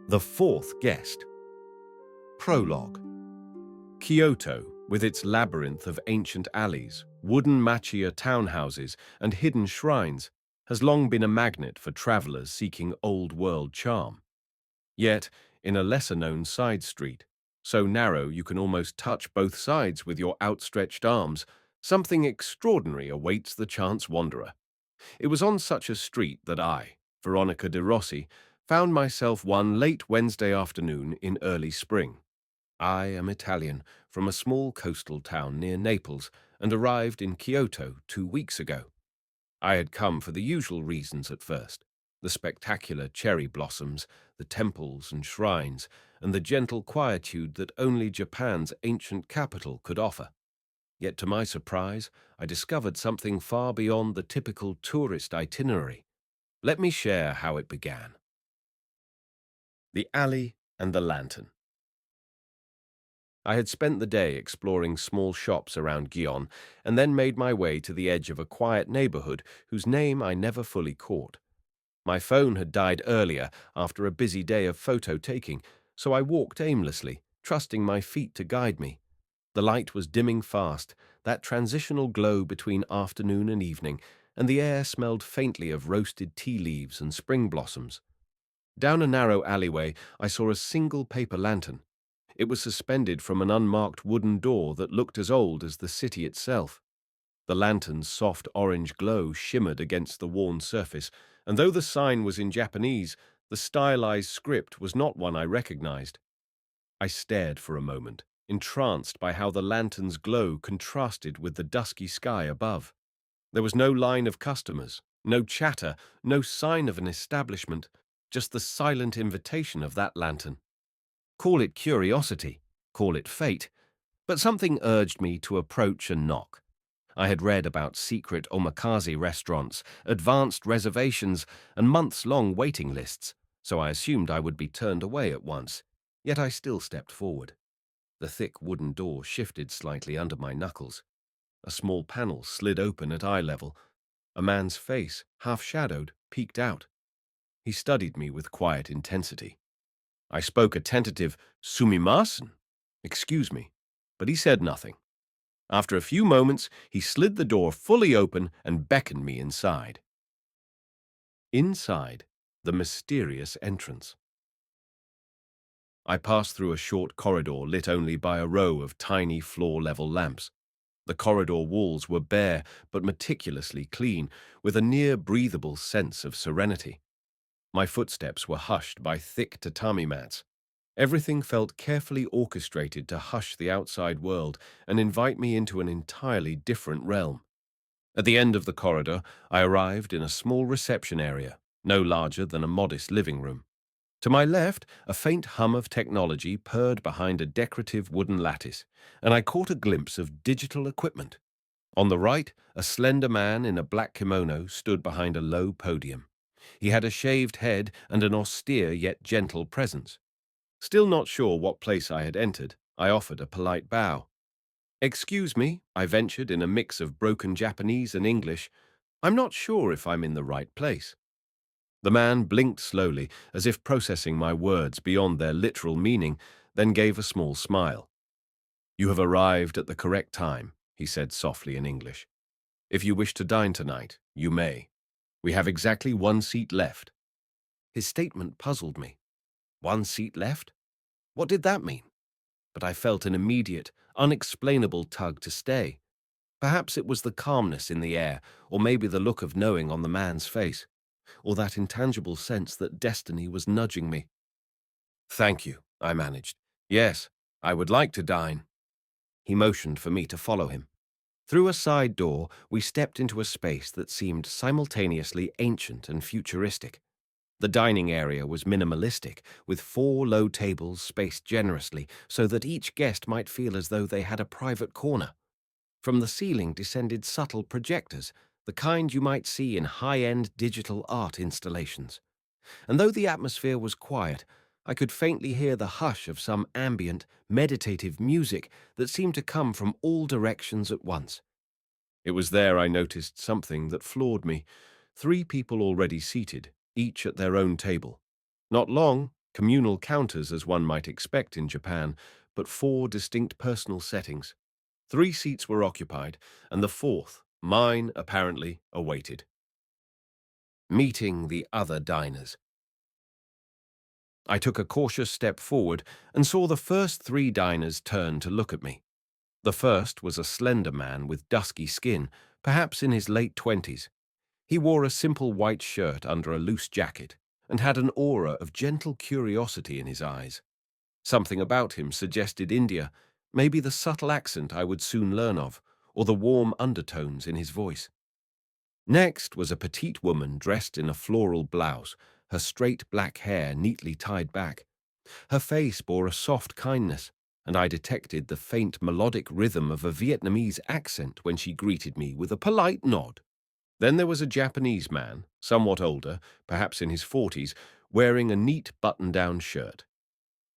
The Fourth Guest. Prologue. Kyoto, with its labyrinth of ancient alleys, wooden machiya townhouses, and hidden shrines, has long been a magnet for travelers seeking old-world charm. Yet, in a lesser-known side street, so narrow you can almost touch both sides with your outstretched arms, something extraordinary awaits the chance wanderer. It was on such a street that I, Veronica de Rossi, found myself one late Wednesday afternoon in early spring. I am Italian, from a small coastal town near Naples, and arrived in Kyoto 2 weeks ago. I had come for the usual reasons at first: the spectacular cherry blossoms, the temples and shrines, and the gentle quietude that only Japan's ancient capital could offer. Yet to my surprise, I discovered something far beyond the typical tourist itinerary. Let me share how it began. The alley and the lantern. I had spent the day exploring small shops around Gion and then made my way to the edge of a quiet neighborhood whose name I never fully caught. My phone had died earlier after a busy day of photo taking, so I walked aimlessly, trusting my feet to guide me. The light was dimming fast, that transitional glow between afternoon and evening, and the air smelled faintly of roasted tea leaves and spring blossoms. Down a narrow alleyway, I saw a single paper lantern. It was suspended from an unmarked wooden door that looked as old as the city itself. The lantern's soft orange glow shimmered against the worn surface, and though the sign was in Japanese, the stylized script was not one I recognized. I stared for a moment, entranced by how the lantern's glow contrasted with the dusky sky above. There was no line of customers, no chatter, no sign of an establishment, just the silent invitation of that lantern. Call it curiosity, call it fate, but something urged me to approach and knock. I had read about secret omakase restaurants, advanced reservations, and months-long waiting lists, so I assumed I would be turned away at once. Yet I still stepped forward. The thick wooden door shifted slightly under my knuckles. A small panel slid open at eye level. A man's face, half-shadowed, peeked out. He studied me with quiet intensity. I spoke a tentative "sumimasen," excuse me, but he said nothing. After a few moments, he slid the door fully open and beckoned me inside. Inside, the mysterious entrance. I passed through a short corridor lit only by a row of tiny floor-level lamps. The corridor walls were bare but meticulously clean, with a near-breathable sense of serenity. My footsteps were hushed by thick tatami mats. Everything felt carefully orchestrated to hush the outside world and invite me into an entirely different realm. At the end of the corridor, I arrived in a small reception area, no larger than a modest living room. To my left, a faint hum of technology purred behind a decorative wooden lattice, and I caught a glimpse of digital equipment. On the right, a slender man in a black kimono stood behind a low podium. He had a shaved head and an austere yet gentle presence. Still not sure what place I had entered, I offered a polite bow. "Excuse me," I ventured in a mix of broken Japanese and English. "I'm not sure if I'm in the right place." The man blinked slowly, as if processing my words beyond their literal meaning, then gave a small smile. "You have arrived at the correct time," he said softly in English. "If you wish to dine tonight, you may. We have exactly one seat left." His statement puzzled me. 1 seat left? What did that mean? But I felt an immediate, unexplainable tug to stay. Perhaps it was the calmness in the air, or maybe the look of knowing on the man's face, or that intangible sense that destiny was nudging me. "Thank you," I managed. "Yes, I would like to dine." He motioned for me to follow him. Through a side door, we stepped into a space that seemed simultaneously ancient and futuristic. The dining area was minimalistic, with 4 low tables spaced generously so that each guest might feel as though they had a private corner. From the ceiling descended subtle projectors, the kind you might see in high-end digital art installations. And though the atmosphere was quiet, I could faintly hear the hush of some ambient, meditative music that seemed to come from all directions at once. It was there I noticed something that floored me. 3 people already seated, each at their own table. Not long, communal counters as one might expect in Japan, but 4 distinct personal settings. 3 seats were occupied, and the fourth, mine apparently, awaited. Meeting the other diners. I took a cautious step forward and saw the first 3 diners turn to look at me. The first was a slender man with dusky skin, perhaps in his late 20s. He wore a simple white shirt under a loose jacket and had an aura of gentle curiosity in his eyes. Something about him suggested India, maybe the subtle accent I would soon learn of, or the warm undertones in his voice. Next was a petite woman dressed in a floral blouse, her straight black hair neatly tied back. Her face bore a soft kindness, and I detected the faint melodic rhythm of a Vietnamese accent when she greeted me with a polite nod. Then there was a Japanese man, somewhat older, perhaps in his 40s, wearing a neat button-down shirt.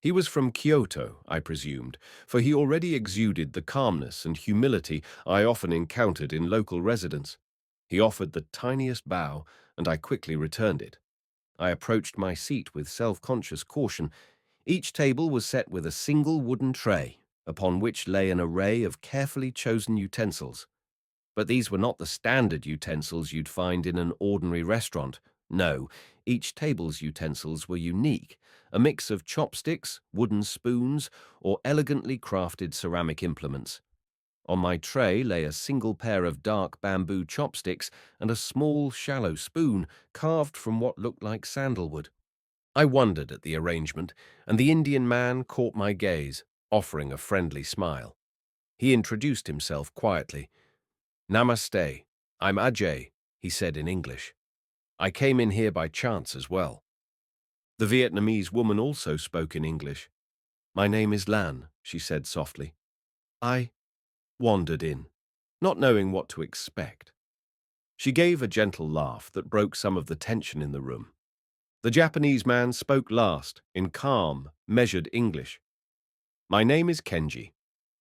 He was from Kyoto, I presumed, for he already exuded the calmness and humility I often encountered in local residents. He offered the tiniest bow, and I quickly returned it. I approached my seat with self-conscious caution. Each table was set with a single wooden tray, upon which lay an array of carefully chosen utensils. But these were not the standard utensils you'd find in an ordinary restaurant. No, each table's utensils were unique, a mix of chopsticks, wooden spoons, or elegantly crafted ceramic implements. On my tray lay a single pair of dark bamboo chopsticks and a small, shallow spoon carved from what looked like sandalwood. I wondered at the arrangement, and the Indian man caught my gaze, offering a friendly smile. He introduced himself quietly. "Namaste, I'm Ajay," he said in English. "I came in here by chance as well." The Vietnamese woman also spoke in English. "My name is Lan," she said softly. I wandered in, not knowing what to expect. She gave a gentle laugh that broke some of the tension in the room. The Japanese man spoke last, in calm, measured English. "My name is Kenji.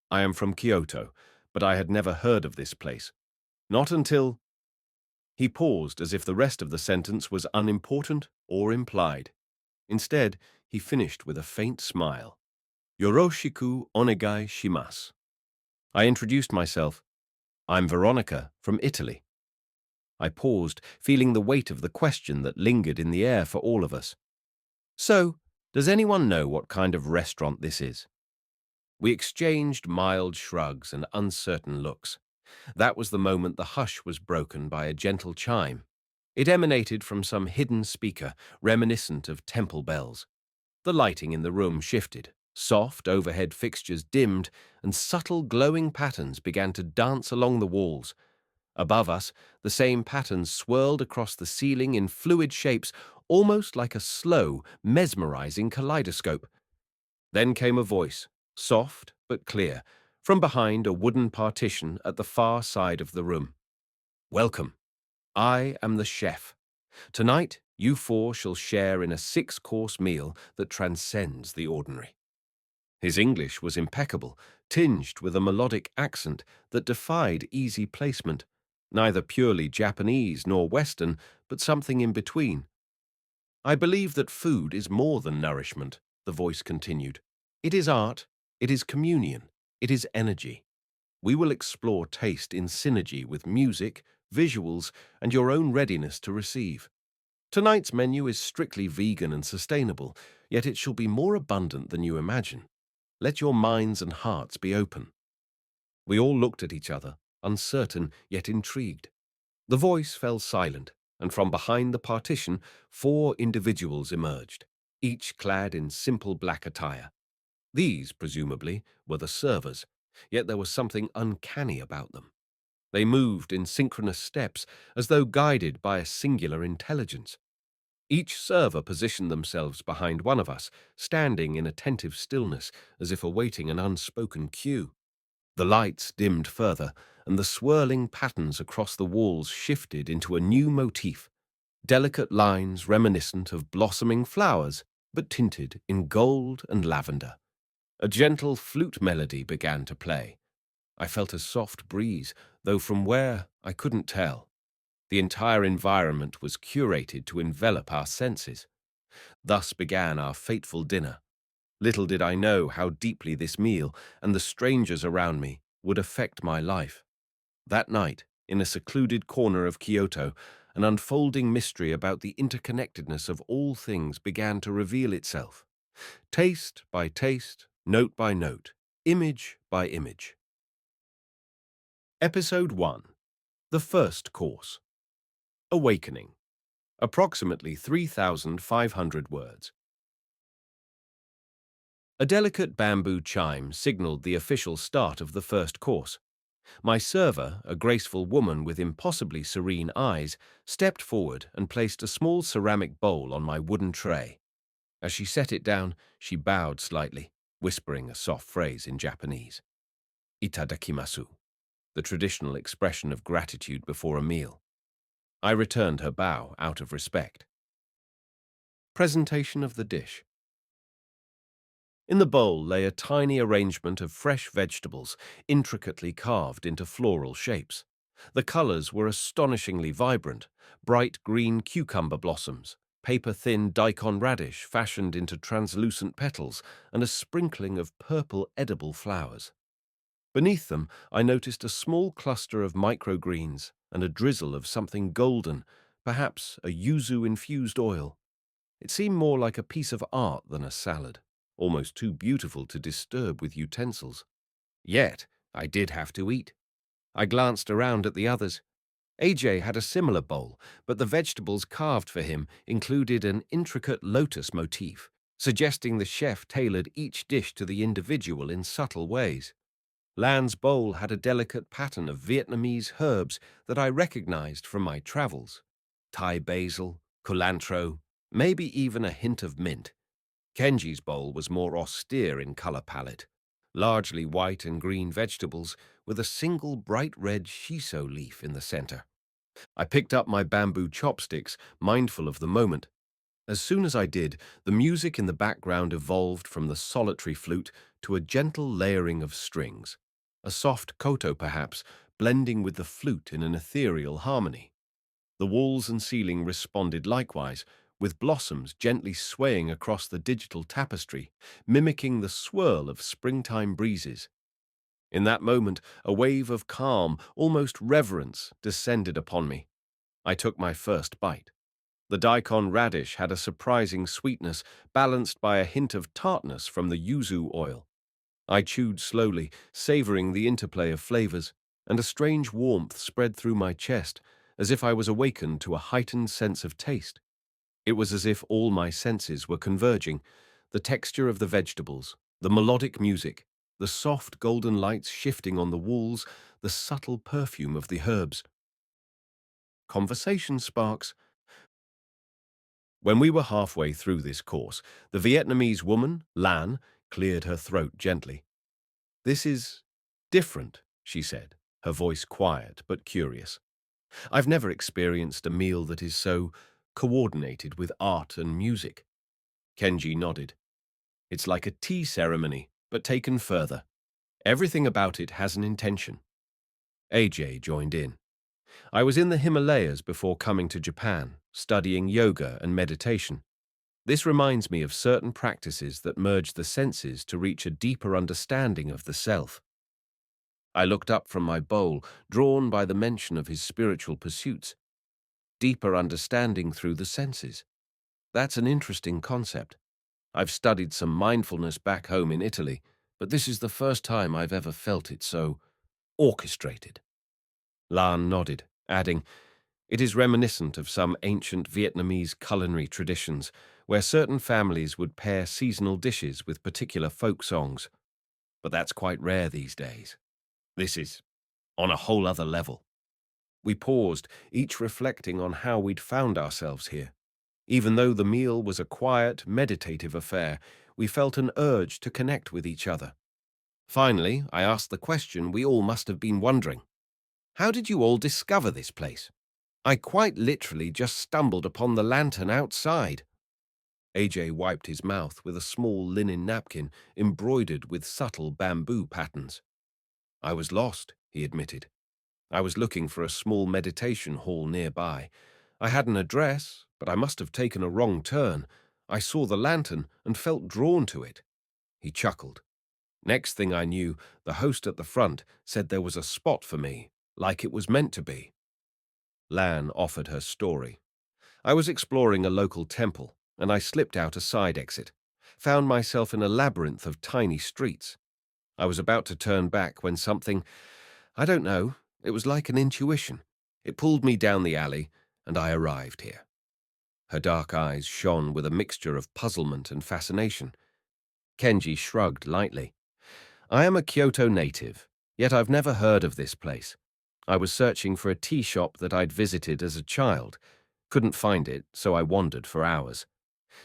I am from Kyoto, but I had never heard of this place. Not until—" He paused as if the rest of the sentence was unimportant or implied. Instead, he finished with a faint smile. "Yoroshiku onegai shimasu." I introduced myself. "I'm Veronica, from Italy." I paused, feeling the weight of the question that lingered in the air for all of us. "So, does anyone know what kind of restaurant this is?" We exchanged mild shrugs and uncertain looks. That was the moment the hush was broken by a gentle chime. It emanated from some hidden speaker, reminiscent of temple bells. The lighting in the room shifted. Soft overhead fixtures dimmed, and subtle glowing patterns began to dance along the walls. Above us, the same patterns swirled across the ceiling in fluid shapes, almost like a slow, mesmerizing kaleidoscope. Then came a voice, soft but clear, from behind a wooden partition at the far side of the room. "Welcome. I am the chef. Tonight, you 4 shall share in a 6-course meal that transcends the ordinary." His English was impeccable, tinged with a melodic accent that defied easy placement, neither purely Japanese nor Western, but something in between. "I believe that food is more than nourishment," the voice continued. "It is art, it is communion, it is energy. We will explore taste in synergy with music, visuals, and your own readiness to receive. Tonight's menu is strictly vegan and sustainable, yet it shall be more abundant than you imagine. Let your minds and hearts be open." We all looked at each other, uncertain yet intrigued. The voice fell silent, and from behind the partition 4 individuals emerged, each clad in simple black attire. These, presumably, were the servers, yet there was something uncanny about them. They moved in synchronous steps, as though guided by a singular intelligence. Each server positioned themselves behind one of us, standing in attentive stillness, as if awaiting an unspoken cue. The lights dimmed further, and the swirling patterns across the walls shifted into a new motif, delicate lines reminiscent of blossoming flowers, but tinted in gold and lavender. A gentle flute melody began to play. I felt a soft breeze, though from where, I couldn't tell. The entire environment was curated to envelop our senses. Thus began our fateful dinner. Little did I know how deeply this meal and the strangers around me would affect my life. That night, in a secluded corner of Kyoto, an unfolding mystery about the interconnectedness of all things began to reveal itself. Taste by taste, note by note, image by image. Episode 1. The First Course. Awakening. Approximately 3,500 words. A delicate bamboo chime signaled the official start of the first course. My server, a graceful woman with impossibly serene eyes, stepped forward and placed a small ceramic bowl on my wooden tray. As she set it down, she bowed slightly, whispering a soft phrase in Japanese. Itadakimasu, the traditional expression of gratitude before a meal. I returned her bow out of respect. Presentation of the dish. In the bowl lay a tiny arrangement of fresh vegetables, intricately carved into floral shapes. The colors were astonishingly vibrant: bright green cucumber blossoms, paper-thin daikon radish fashioned into translucent petals, and a sprinkling of purple edible flowers. Beneath them, I noticed a small cluster of microgreens and a drizzle of something golden, perhaps a yuzu-infused oil. It seemed more like a piece of art than a salad, almost too beautiful to disturb with utensils. Yet, I did have to eat. I glanced around at the others. AJ had a similar bowl, but the vegetables carved for him included an intricate lotus motif, suggesting the chef tailored each dish to the individual in subtle ways. Lan's bowl had a delicate pattern of Vietnamese herbs that I recognized from my travels: Thai basil, culantro, maybe even a hint of mint. Kenji's bowl was more austere in color palette, largely white and green vegetables with a single bright red shiso leaf in the center. I picked up my bamboo chopsticks, mindful of the moment. As soon as I did, the music in the background evolved from the solitary flute to a gentle layering of strings, a soft koto perhaps, blending with the flute in an ethereal harmony. The walls and ceiling responded likewise, with blossoms gently swaying across the digital tapestry, mimicking the swirl of springtime breezes. In that moment, a wave of calm, almost reverence, descended upon me. I took my first bite. The daikon radish had a surprising sweetness, balanced by a hint of tartness from the yuzu oil. I chewed slowly, savoring the interplay of flavors, and a strange warmth spread through my chest, as if I was awakened to a heightened sense of taste. It was as if all my senses were converging: the texture of the vegetables, the melodic music, the soft golden lights shifting on the walls, the subtle perfume of the herbs. Conversation sparks. When we were halfway through this course, the Vietnamese woman, Lan, cleared her throat gently. "This is different," she said, her voice quiet but curious. "I've never experienced a meal that is so coordinated with art and music." Kenji nodded. "It's like a tea ceremony, but taken further. Everything about it has an intention." AJ joined in. "I was in the Himalayas before coming to Japan, studying yoga and meditation. This reminds me of certain practices that merge the senses to reach a deeper understanding of the self." I looked up from my bowl, drawn by the mention of his spiritual pursuits. Deeper understanding through the senses. That's an interesting concept. I've studied some mindfulness back home in Italy, but this is the first time I've ever felt it so orchestrated. Lan nodded, adding, "It is reminiscent of some ancient Vietnamese culinary traditions, where certain families would pair seasonal dishes with particular folk songs. But that's quite rare these days. This is on a whole other level." We paused, each reflecting on how we'd found ourselves here. Even though the meal was a quiet, meditative affair, we felt an urge to connect with each other. Finally, I asked the question we all must have been wondering. "How did you all discover this place? I quite literally just stumbled upon the lantern outside." AJ wiped his mouth with a small linen napkin embroidered with subtle bamboo patterns. "I was lost," he admitted. "I was looking for a small meditation hall nearby. I had an address, but I must have taken a wrong turn. I saw the lantern and felt drawn to it." He chuckled. "Next thing I knew, the host at the front said there was a spot for me, like it was meant to be." Lan offered her story. "I was exploring a local temple, and I slipped out a side exit. Found myself in a labyrinth of tiny streets. I was about to turn back when something, I don't know, it was like an intuition. It pulled me down the alley, and I arrived here." Her dark eyes shone with a mixture of puzzlement and fascination. Kenji shrugged lightly. "I am a Kyoto native, yet I've never heard of this place. I was searching for a tea shop that I'd visited as a child. Couldn't find it, so I wandered for hours.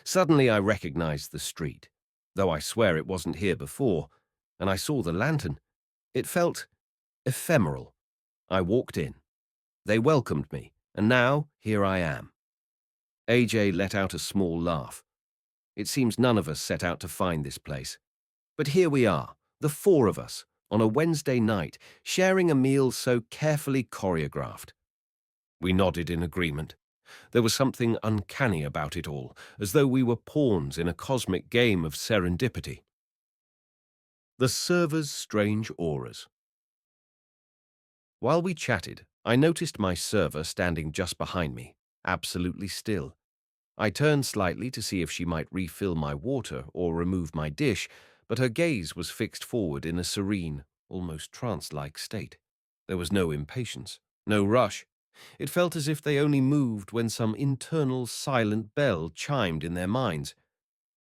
Suddenly I recognized the street, though I swear it wasn't here before, and I saw the lantern. It felt ephemeral. I walked in. They welcomed me, and now here I am." AJ let out a small laugh. "It seems none of us set out to find this place. But here we are, the four of us, on a Wednesday night, sharing a meal so carefully choreographed." We nodded in agreement. There was something uncanny about it all, as though we were pawns in a cosmic game of serendipity. The server's strange auras. While we chatted, I noticed my server standing just behind me, absolutely still. I turned slightly to see if she might refill my water or remove my dish, but her gaze was fixed forward in a serene, almost trance-like state. There was no impatience, no rush. It felt as if they only moved when some internal silent bell chimed in their minds.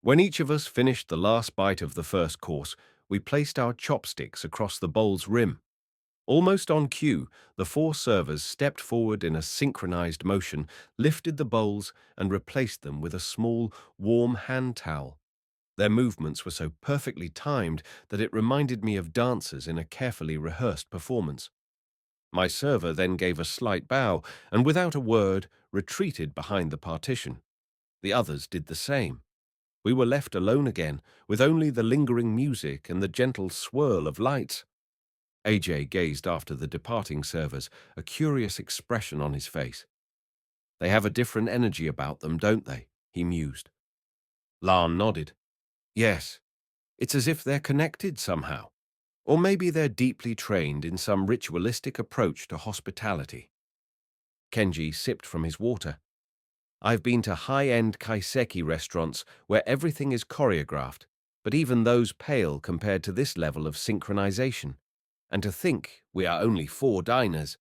When each of us finished the last bite of the first course, we placed our chopsticks across the bowl's rim. Almost on cue, the four servers stepped forward in a synchronized motion, lifted the bowls, and replaced them with a small, warm hand towel. Their movements were so perfectly timed that it reminded me of dancers in a carefully rehearsed performance. My server then gave a slight bow and, without a word, retreated behind the partition. The others did the same. We were left alone again, with only the lingering music and the gentle swirl of lights. AJ gazed after the departing servers, a curious expression on his face. "They have a different energy about them, don't they?" he mused. Lan nodded. "Yes, it's as if they're connected somehow. Or maybe they're deeply trained in some ritualistic approach to hospitality." Kenji sipped from his water. "I've been to high-end kaiseki restaurants where everything is choreographed, but even those pale compared to this level of synchronization. And to think we are only 4 diners."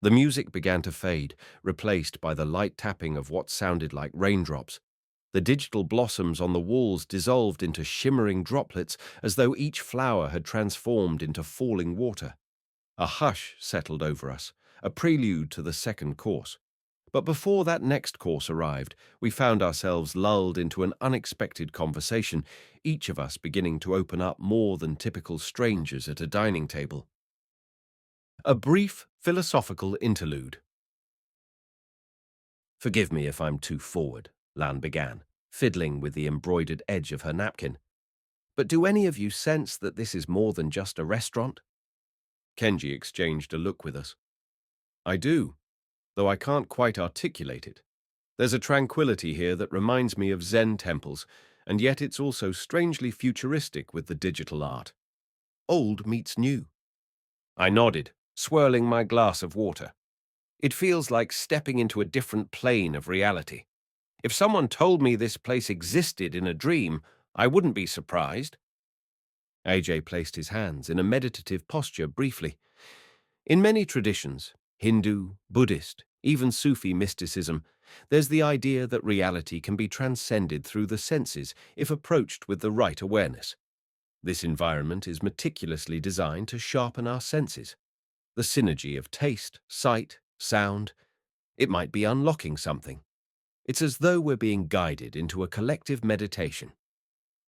The music began to fade, replaced by the light tapping of what sounded like raindrops. The digital blossoms on the walls dissolved into shimmering droplets as though each flower had transformed into falling water. A hush settled over us, a prelude to the second course. But before that next course arrived, we found ourselves lulled into an unexpected conversation, each of us beginning to open up more than typical strangers at a dining table. A brief philosophical interlude. "Forgive me if I'm too forward," Lan began, fiddling with the embroidered edge of her napkin. "But do any of you sense that this is more than just a restaurant?" Kenji exchanged a look with us. "I do, though I can't quite articulate it. There's a tranquility here that reminds me of Zen temples, and yet it's also strangely futuristic with the digital art. Old meets new." I nodded, swirling my glass of water. "It feels like stepping into a different plane of reality. If someone told me this place existed in a dream, I wouldn't be surprised." AJ placed his hands in a meditative posture briefly. In many traditions, Hindu, Buddhist, even Sufi mysticism, there's the idea that reality can be transcended through the senses if approached with the right awareness. This environment is meticulously designed to sharpen our senses. The synergy of taste, sight, sound. It might be unlocking something. It's as though we're being guided into a collective meditation.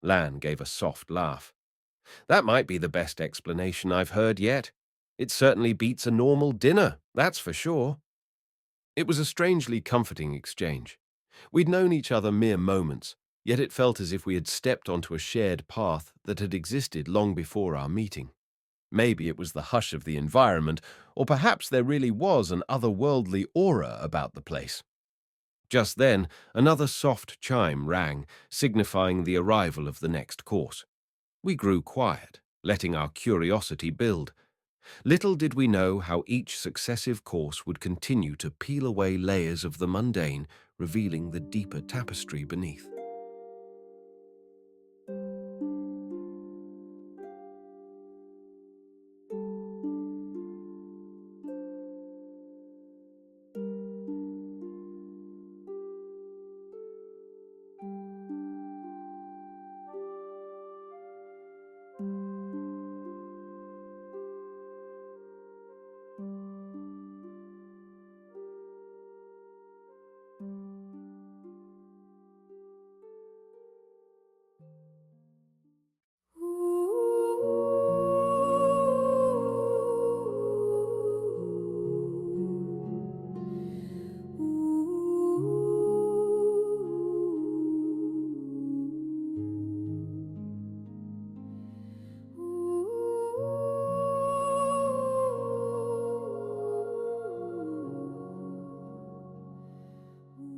Lan gave a soft laugh. "That might be the best explanation I've heard yet. It certainly beats a normal dinner, that's for sure." It was a strangely comforting exchange. We'd known each other mere moments, yet it felt as if we had stepped onto a shared path that had existed long before our meeting. Maybe it was the hush of the environment, or perhaps there really was an otherworldly aura about the place. Just then, another soft chime rang, signifying the arrival of the next course. We grew quiet, letting our curiosity build. Little did we know how each successive course would continue to peel away layers of the mundane, revealing the deeper tapestry beneath.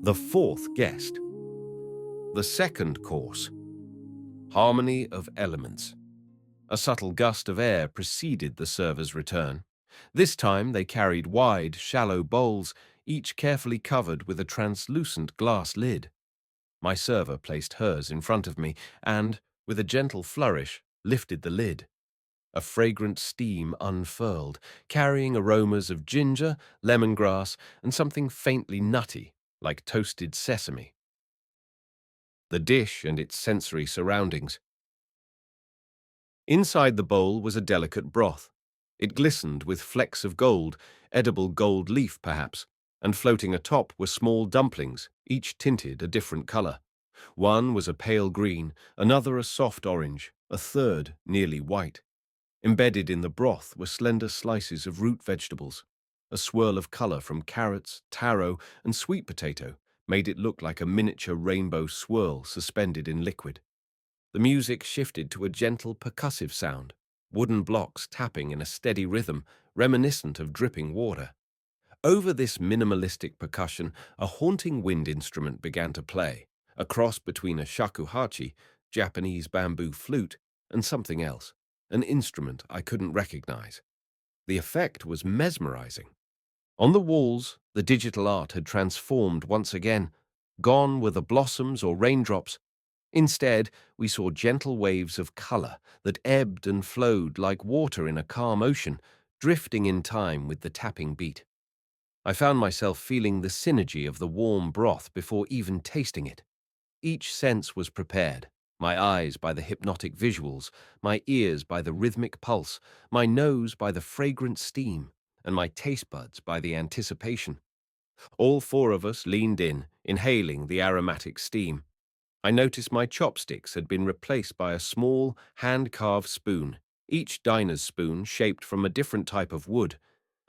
The fourth guest. The second course. Harmony of elements. A subtle gust of air preceded the server's return. This time they carried wide, shallow bowls, each carefully covered with a translucent glass lid. My server placed hers in front of me and, with a gentle flourish, lifted the lid. A fragrant steam unfurled, carrying aromas of ginger, lemongrass, and something faintly nutty, like toasted sesame. The dish and its sensory surroundings. Inside the bowl was a delicate broth. It glistened with flecks of gold, edible gold leaf perhaps, and floating atop were small dumplings, each tinted a different color. One was a pale green, another a soft orange, a third nearly white. Embedded in the broth were slender slices of root vegetables. A swirl of color from carrots, taro, and sweet potato made it look like a miniature rainbow swirl suspended in liquid. The music shifted to a gentle percussive sound, wooden blocks tapping in a steady rhythm, reminiscent of dripping water. Over this minimalistic percussion, a haunting wind instrument began to play, a cross between a shakuhachi, Japanese bamboo flute, and something else, an instrument I couldn't recognize. The effect was mesmerizing. On the walls, the digital art had transformed once again. Gone were the blossoms or raindrops. Instead, we saw gentle waves of color that ebbed and flowed like water in a calm ocean, drifting in time with the tapping beat. I found myself feeling the synergy of the warm broth before even tasting it. Each sense was prepared, my eyes by the hypnotic visuals, my ears by the rhythmic pulse, my nose by the fragrant steam, and my taste buds by the anticipation. All four of us leaned in, inhaling the aromatic steam. I noticed my chopsticks had been replaced by a small, hand-carved spoon, each diner's spoon shaped from a different type of wood.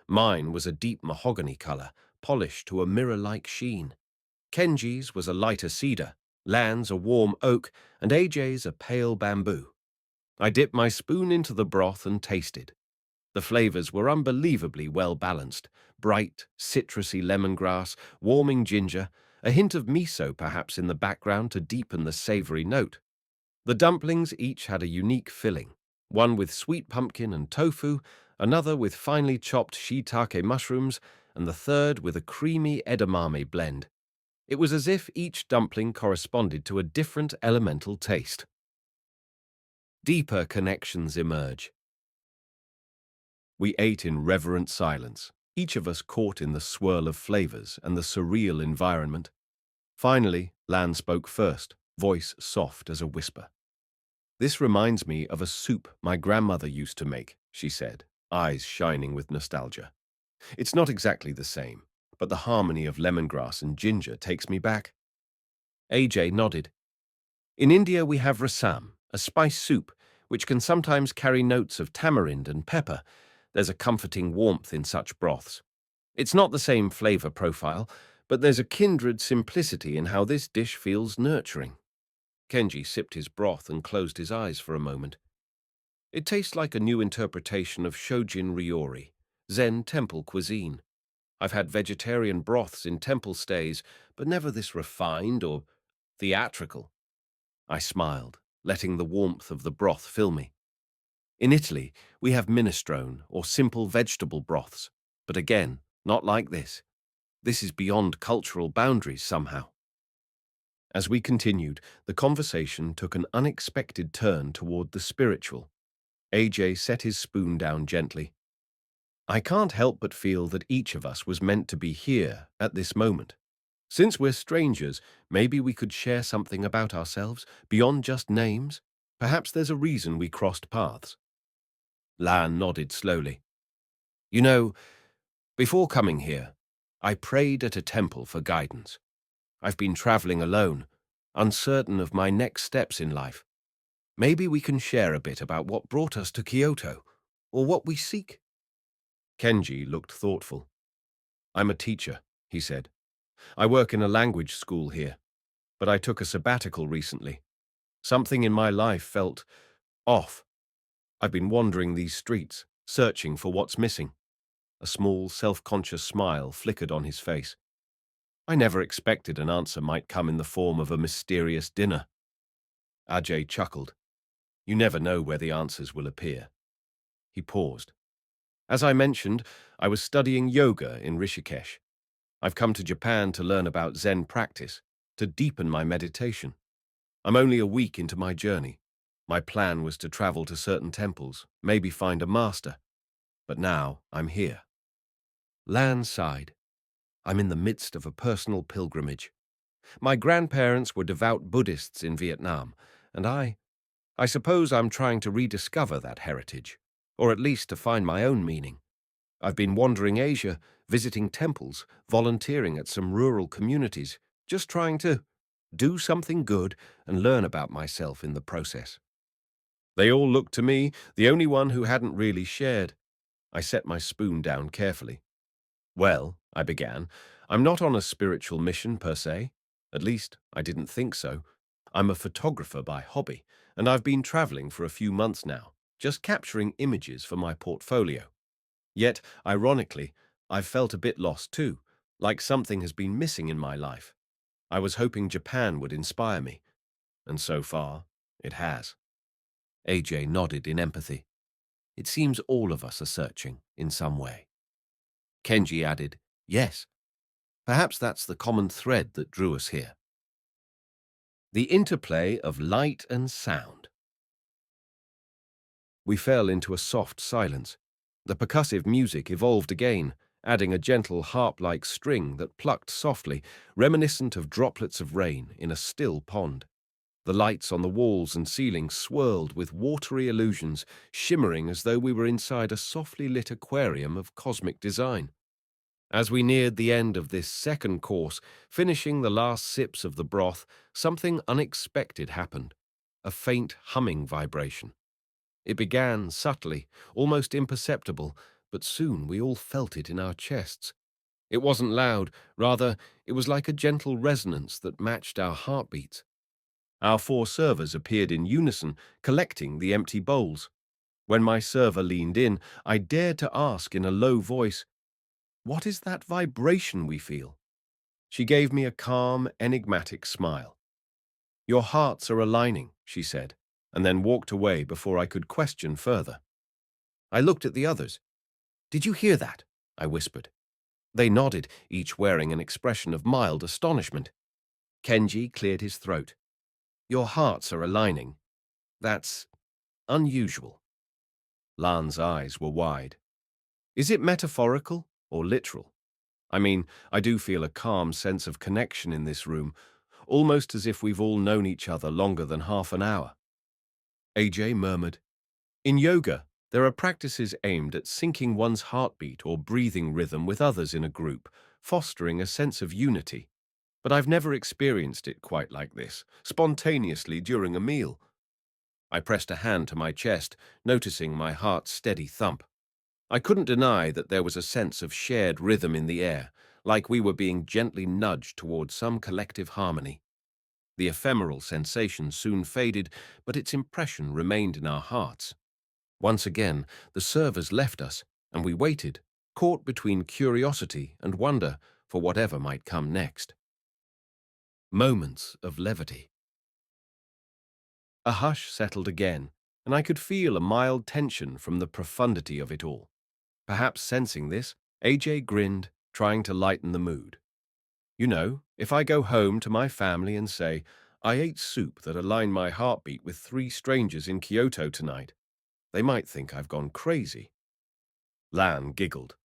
Mine was a deep mahogany color, polished to a mirror-like sheen. Kenji's was a lighter cedar, Lan's a warm oak, and AJ's a pale bamboo. I dipped my spoon into the broth and tasted. The flavors were unbelievably well balanced: bright, citrusy lemongrass, warming ginger, a hint of miso perhaps in the background to deepen the savory note. The dumplings each had a unique filling, one with sweet pumpkin and tofu, another with finely chopped shiitake mushrooms, and the third with a creamy edamame blend. It was as if each dumpling corresponded to a different elemental taste. Deeper connections emerge. We ate in reverent silence, each of us caught in the swirl of flavors and the surreal environment. Finally, Lan spoke first, voice soft as a whisper. "This reminds me of a soup my grandmother used to make," she said, eyes shining with nostalgia. "It's not exactly the same, but the harmony of lemongrass and ginger takes me back." AJ nodded. "In India we have rasam, a spice soup, which can sometimes carry notes of tamarind and pepper. There's a comforting warmth in such broths. It's not the same flavor profile, but there's a kindred simplicity in how this dish feels nurturing." Kenji sipped his broth and closed his eyes for a moment. "It tastes like a new interpretation of Shojin Ryori, Zen temple cuisine. I've had vegetarian broths in temple stays, but never this refined or theatrical. I smiled, letting the warmth of the broth fill me. In Italy, we have minestrone or simple vegetable broths, but again, not like this. This is beyond cultural boundaries somehow. As we continued, the conversation took an unexpected turn toward the spiritual. AJ set his spoon down gently. I can't help but feel that each of us was meant to be here at this moment. Since we're strangers, maybe we could share something about ourselves beyond just names. Perhaps there's a reason we crossed paths. Lan nodded slowly. You know, before coming here, I prayed at a temple for guidance. I've been traveling alone, uncertain of my next steps in life. Maybe we can share a bit about what brought us to Kyoto, or what we seek. Kenji looked thoughtful. I'm a teacher, he said. I work in a language school here, but I took a sabbatical recently. Something in my life felt off. I've been wandering these streets, searching for what's missing. A small, self-conscious smile flickered on his face. I never expected an answer might come in the form of a mysterious dinner. Ajay chuckled. You never know where the answers will appear. He paused. As I mentioned, I was studying yoga in Rishikesh. I've come to Japan to learn about Zen practice, to deepen my meditation. I'm only a week into my journey. My plan was to travel to certain temples, maybe find a master. But now I'm here. Lan sighed. I'm in the midst of a personal pilgrimage. My grandparents were devout Buddhists in Vietnam, and I suppose I'm trying to rediscover that heritage, or at least to find my own meaning. I've been wandering Asia, visiting temples, volunteering at some rural communities, just trying to do something good and learn about myself in the process. They all looked to me, the only one who hadn't really shared. I set my spoon down carefully. Well, I began, I'm not on a spiritual mission per se. At least, I didn't think so. I'm a photographer by hobby, and I've been traveling for a few months now, just capturing images for my portfolio. Yet, ironically, I've felt a bit lost too, like something has been missing in my life. I was hoping Japan would inspire me, and so far, it has. AJ nodded in empathy. It seems all of us are searching in some way. Kenji added, yes, perhaps that's the common thread that drew us here. The interplay of light and sound. We fell into a soft silence. The percussive music evolved again, adding a gentle harp-like string that plucked softly, reminiscent of droplets of rain in a still pond. The lights on the walls and ceiling swirled with watery illusions, shimmering as though we were inside a softly lit aquarium of cosmic design. As we neared the end of this second course, finishing the last sips of the broth, something unexpected happened. A faint humming vibration. It began subtly, almost imperceptible, but soon we all felt it in our chests. It wasn't loud, rather, it was like a gentle resonance that matched our heartbeats. Our 4 servers appeared in unison, collecting the empty bowls. When my server leaned in, I dared to ask in a low voice, "What is that vibration we feel?" She gave me a calm, enigmatic smile. "Your hearts are aligning," she said, and then walked away before I could question further. I looked at the others. "Did you hear that?" I whispered. They nodded, each wearing an expression of mild astonishment. Kenji cleared his throat. "Your hearts are aligning. That's unusual." Lan's eyes were wide. "Is it metaphorical or literal? I mean, I do feel a calm sense of connection in this room, almost as if we've all known each other longer than half an hour." AJ murmured, "In yoga, there are practices aimed at syncing one's heartbeat or breathing rhythm with others in a group, fostering a sense of unity. But I've never experienced it quite like this, spontaneously during a meal." I pressed a hand to my chest, noticing my heart's steady thump. I couldn't deny that there was a sense of shared rhythm in the air, like we were being gently nudged toward some collective harmony. The ephemeral sensation soon faded, but its impression remained in our hearts. Once again, the servers left us, and we waited, caught between curiosity and wonder for whatever might come next. moments of levity. A hush settled again, and I could feel a mild tension from the profundity of it all. Perhaps sensing this, AJ grinned, trying to lighten the mood. You know, if I go home to my family and say, I ate soup that aligned my heartbeat with three strangers in Kyoto tonight, they might think I've gone crazy. Lan giggled.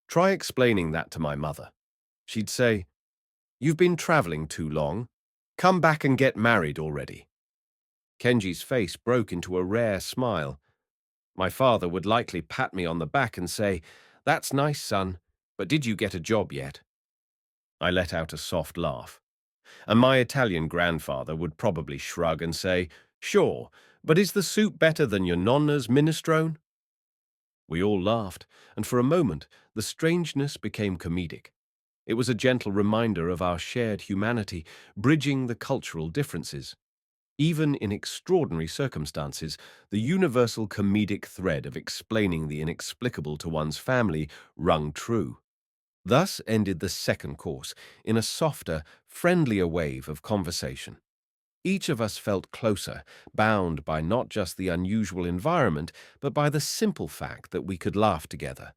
Try explaining that to my mother. She'd say, You've been traveling too long. Come back and get married already. Kenji's face broke into a rare smile. My father would likely pat me on the back and say, That's nice, son, but did you get a job yet? I let out a soft laugh. And my Italian grandfather would probably shrug and say, Sure, but is the soup better than your nonna's minestrone? We all laughed, and for a moment the strangeness became comedic. It was a gentle reminder of our shared humanity, bridging the cultural differences. Even in extraordinary circumstances, the universal comedic thread of explaining the inexplicable to one's family rung true. Thus ended the second course, in a softer, friendlier wave of conversation. Each of us felt closer, bound by not just the unusual environment, but by the simple fact that we could laugh together.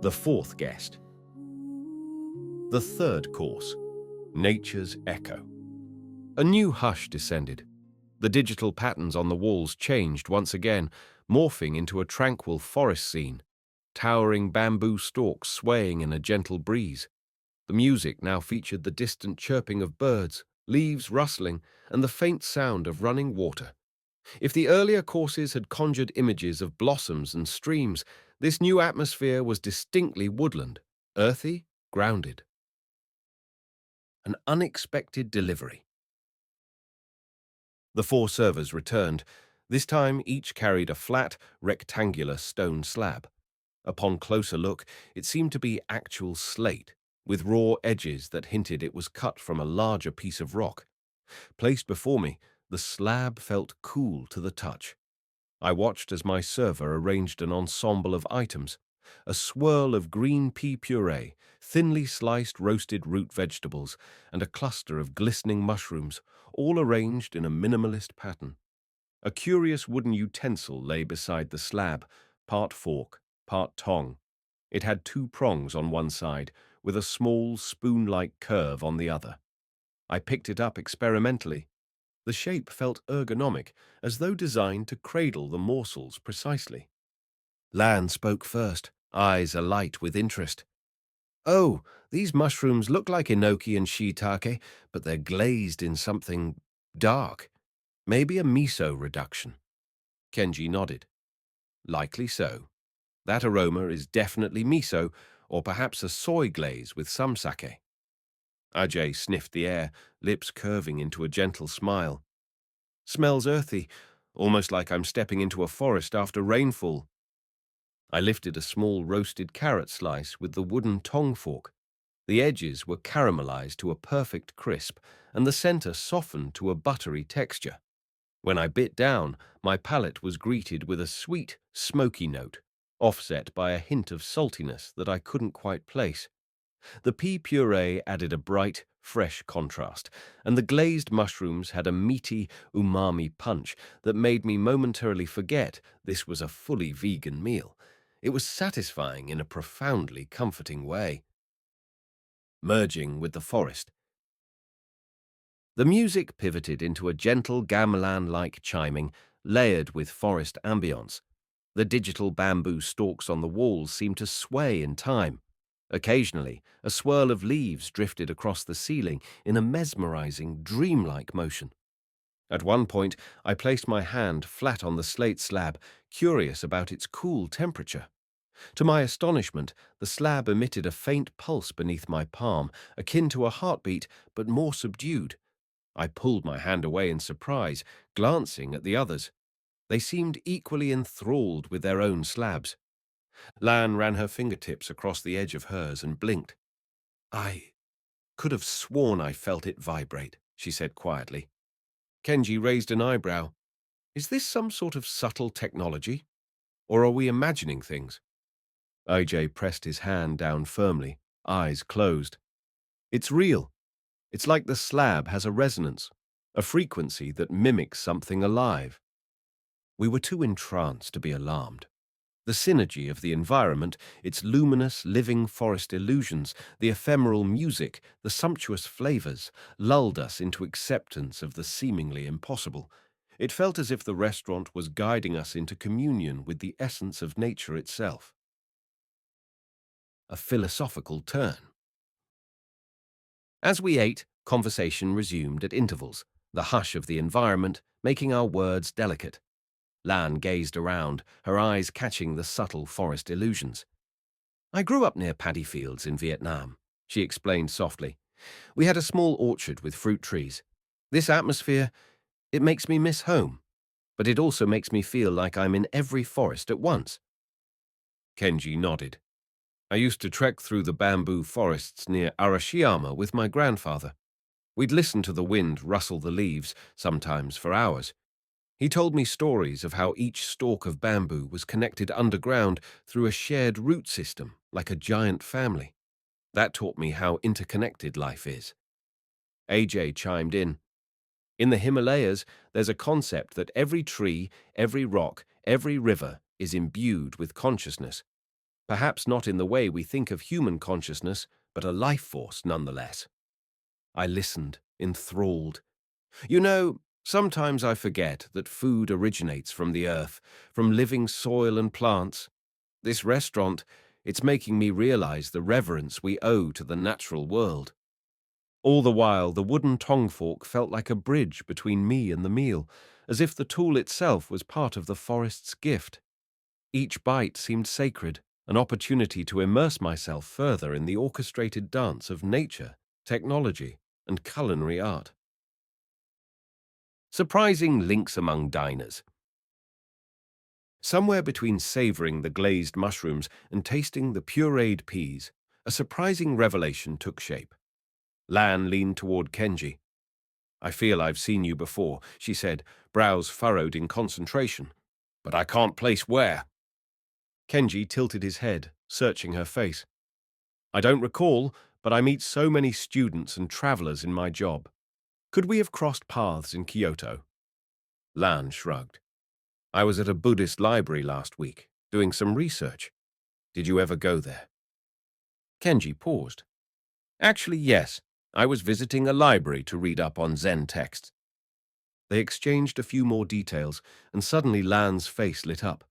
The fourth guest. The third course, nature's echo. A new hush descended. The digital patterns on the walls changed once again, morphing into a tranquil forest scene, towering bamboo stalks swaying in a gentle breeze. The music now featured the distant chirping of birds, leaves rustling, and the faint sound of running water. If the earlier courses had conjured images of blossoms and streams, this new atmosphere was distinctly woodland, earthy, grounded. An unexpected delivery. The four servers returned. This time each carried a flat, rectangular stone slab. Upon closer look, it seemed to be actual slate, with raw edges that hinted it was cut from a larger piece of rock. Placed before me, the slab felt cool to the touch. I watched as my server arranged an ensemble of items, a swirl of green pea puree, thinly sliced roasted root vegetables, and a cluster of glistening mushrooms, all arranged in a minimalist pattern. A curious wooden utensil lay beside the slab, part fork, part tong. It had two prongs on one side, with a small spoon-like curve on the other. I picked it up experimentally. The shape felt ergonomic, as though designed to cradle the morsels precisely. Lan spoke first, eyes alight with interest. Oh, these mushrooms look like enoki and shiitake, but they're glazed in something dark. Maybe a miso reduction. Kenji nodded. Likely so. That aroma is definitely miso, or perhaps a soy glaze with some sake. Ajay sniffed the air, lips curving into a gentle smile. Smells earthy, almost like I'm stepping into a forest after rainfall. I lifted a small roasted carrot slice with the wooden tong fork. The edges were caramelized to a perfect crisp, and the center softened to a buttery texture. When I bit down, my palate was greeted with a sweet, smoky note, offset by a hint of saltiness that I couldn't quite place. The pea puree added a bright, fresh contrast, and the glazed mushrooms had a meaty, umami punch that made me momentarily forget this was a fully vegan meal. It was satisfying in a profoundly comforting way. Merging with the forest. The music pivoted into a gentle gamelan-like chiming, layered with forest ambience. The digital bamboo stalks on the walls seemed to sway in time. Occasionally, a swirl of leaves drifted across the ceiling in a mesmerizing, dreamlike motion. At one point, I placed my hand flat on the slate slab, curious about its cool temperature. To my astonishment, the slab emitted a faint pulse beneath my palm, akin to a heartbeat, but more subdued. I pulled my hand away in surprise, glancing at the others. They seemed equally enthralled with their own slabs. Lan ran her fingertips across the edge of hers and blinked. I could have sworn I felt it vibrate, she said quietly. Kenji raised an eyebrow. Is this some sort of subtle technology? Or are we imagining things? AJ pressed his hand down firmly, eyes closed. It's real. It's like the slab has a resonance, a frequency that mimics something alive. We were too entranced to be alarmed. The synergy of the environment, its luminous, living forest illusions, the ephemeral music, the sumptuous flavors, lulled us into acceptance of the seemingly impossible. It felt as if the restaurant was guiding us into communion with the essence of nature itself. A philosophical turn. As we ate, conversation resumed at intervals, the hush of the environment making our words delicate. Lan gazed around, her eyes catching the subtle forest illusions. I grew up near paddy fields in Vietnam, she explained softly. We had a small orchard with fruit trees. This atmosphere, it makes me miss home, but it also makes me feel like I'm in every forest at once. Kenji nodded. I used to trek through the bamboo forests near Arashiyama with my grandfather. We'd listen to the wind rustle the leaves, sometimes for hours. He told me stories of how each stalk of bamboo was connected underground through a shared root system, like a giant family. That taught me how interconnected life is. AJ chimed in. In the Himalayas, there's a concept that every tree, every rock, every river is imbued with consciousness. Perhaps not in the way we think of human consciousness, but a life force nonetheless. I listened, enthralled. You know, sometimes I forget that food originates from the earth, from living soil and plants. This restaurant, it's making me realize the reverence we owe to the natural world. All the while, the wooden tong fork felt like a bridge between me and the meal, as if the tool itself was part of the forest's gift. Each bite seemed sacred, an opportunity to immerse myself further in the orchestrated dance of nature, technology, and culinary art. Surprising links among diners. Somewhere between savoring the glazed mushrooms and tasting the pureed peas, a surprising revelation took shape. Lan leaned toward Kenji. I feel I've seen you before, she said, brows furrowed in concentration. But I can't place where. Kenji tilted his head, searching her face. I don't recall, but I meet so many students and travelers in my job. Could we have crossed paths in Kyoto? Lan shrugged. I was at a Buddhist library last week, doing some research. Did you ever go there? Kenji paused. Actually, yes. I was visiting a library to read up on Zen texts. They exchanged a few more details, and suddenly Lan's face lit up.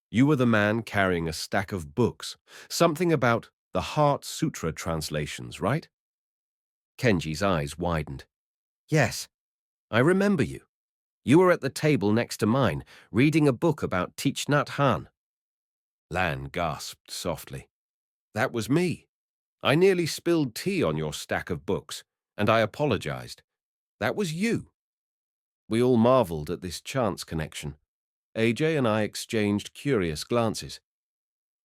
You were the man carrying a stack of books, something about the Heart Sutra translations, right? Kenji's eyes widened. Yes, I remember you. You were at the table next to mine, reading a book about Thich Nhat Hanh. Lan gasped softly. That was me. I nearly spilled tea on your stack of books, and I apologized. That was you. We all marveled at this chance connection. AJ and I exchanged curious glances.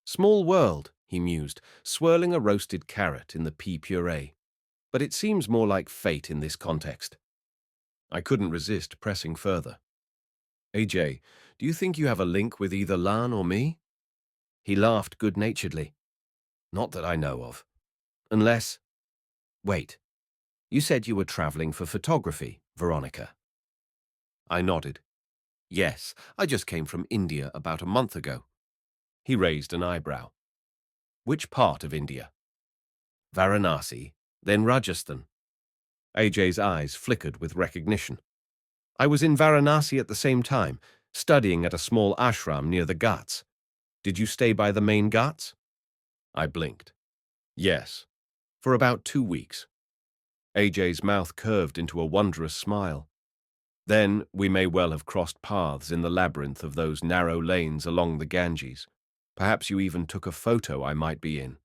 Small world, he mused, swirling a roasted carrot in the pea puree. But it seems more like fate in this context. I couldn't resist pressing further. AJ, do you think you have a link with either Lan or me? He laughed good-naturedly. Not that I know of. Unless... Wait. You said you were traveling for photography, Veronica. I nodded. Yes, I just came from India about a month ago. He raised an eyebrow. Which part of India? Varanasi, then Rajasthan. AJ's eyes flickered with recognition. I was in Varanasi at the same time. studying at a small ashram near the Ghats. Did you stay by the main Ghats? I blinked. Yes, for about 2 weeks. AJ's mouth curved into a wondrous smile. Then we may well have crossed paths in the labyrinth of those narrow lanes along the Ganges. Perhaps you even took a photo I might be in.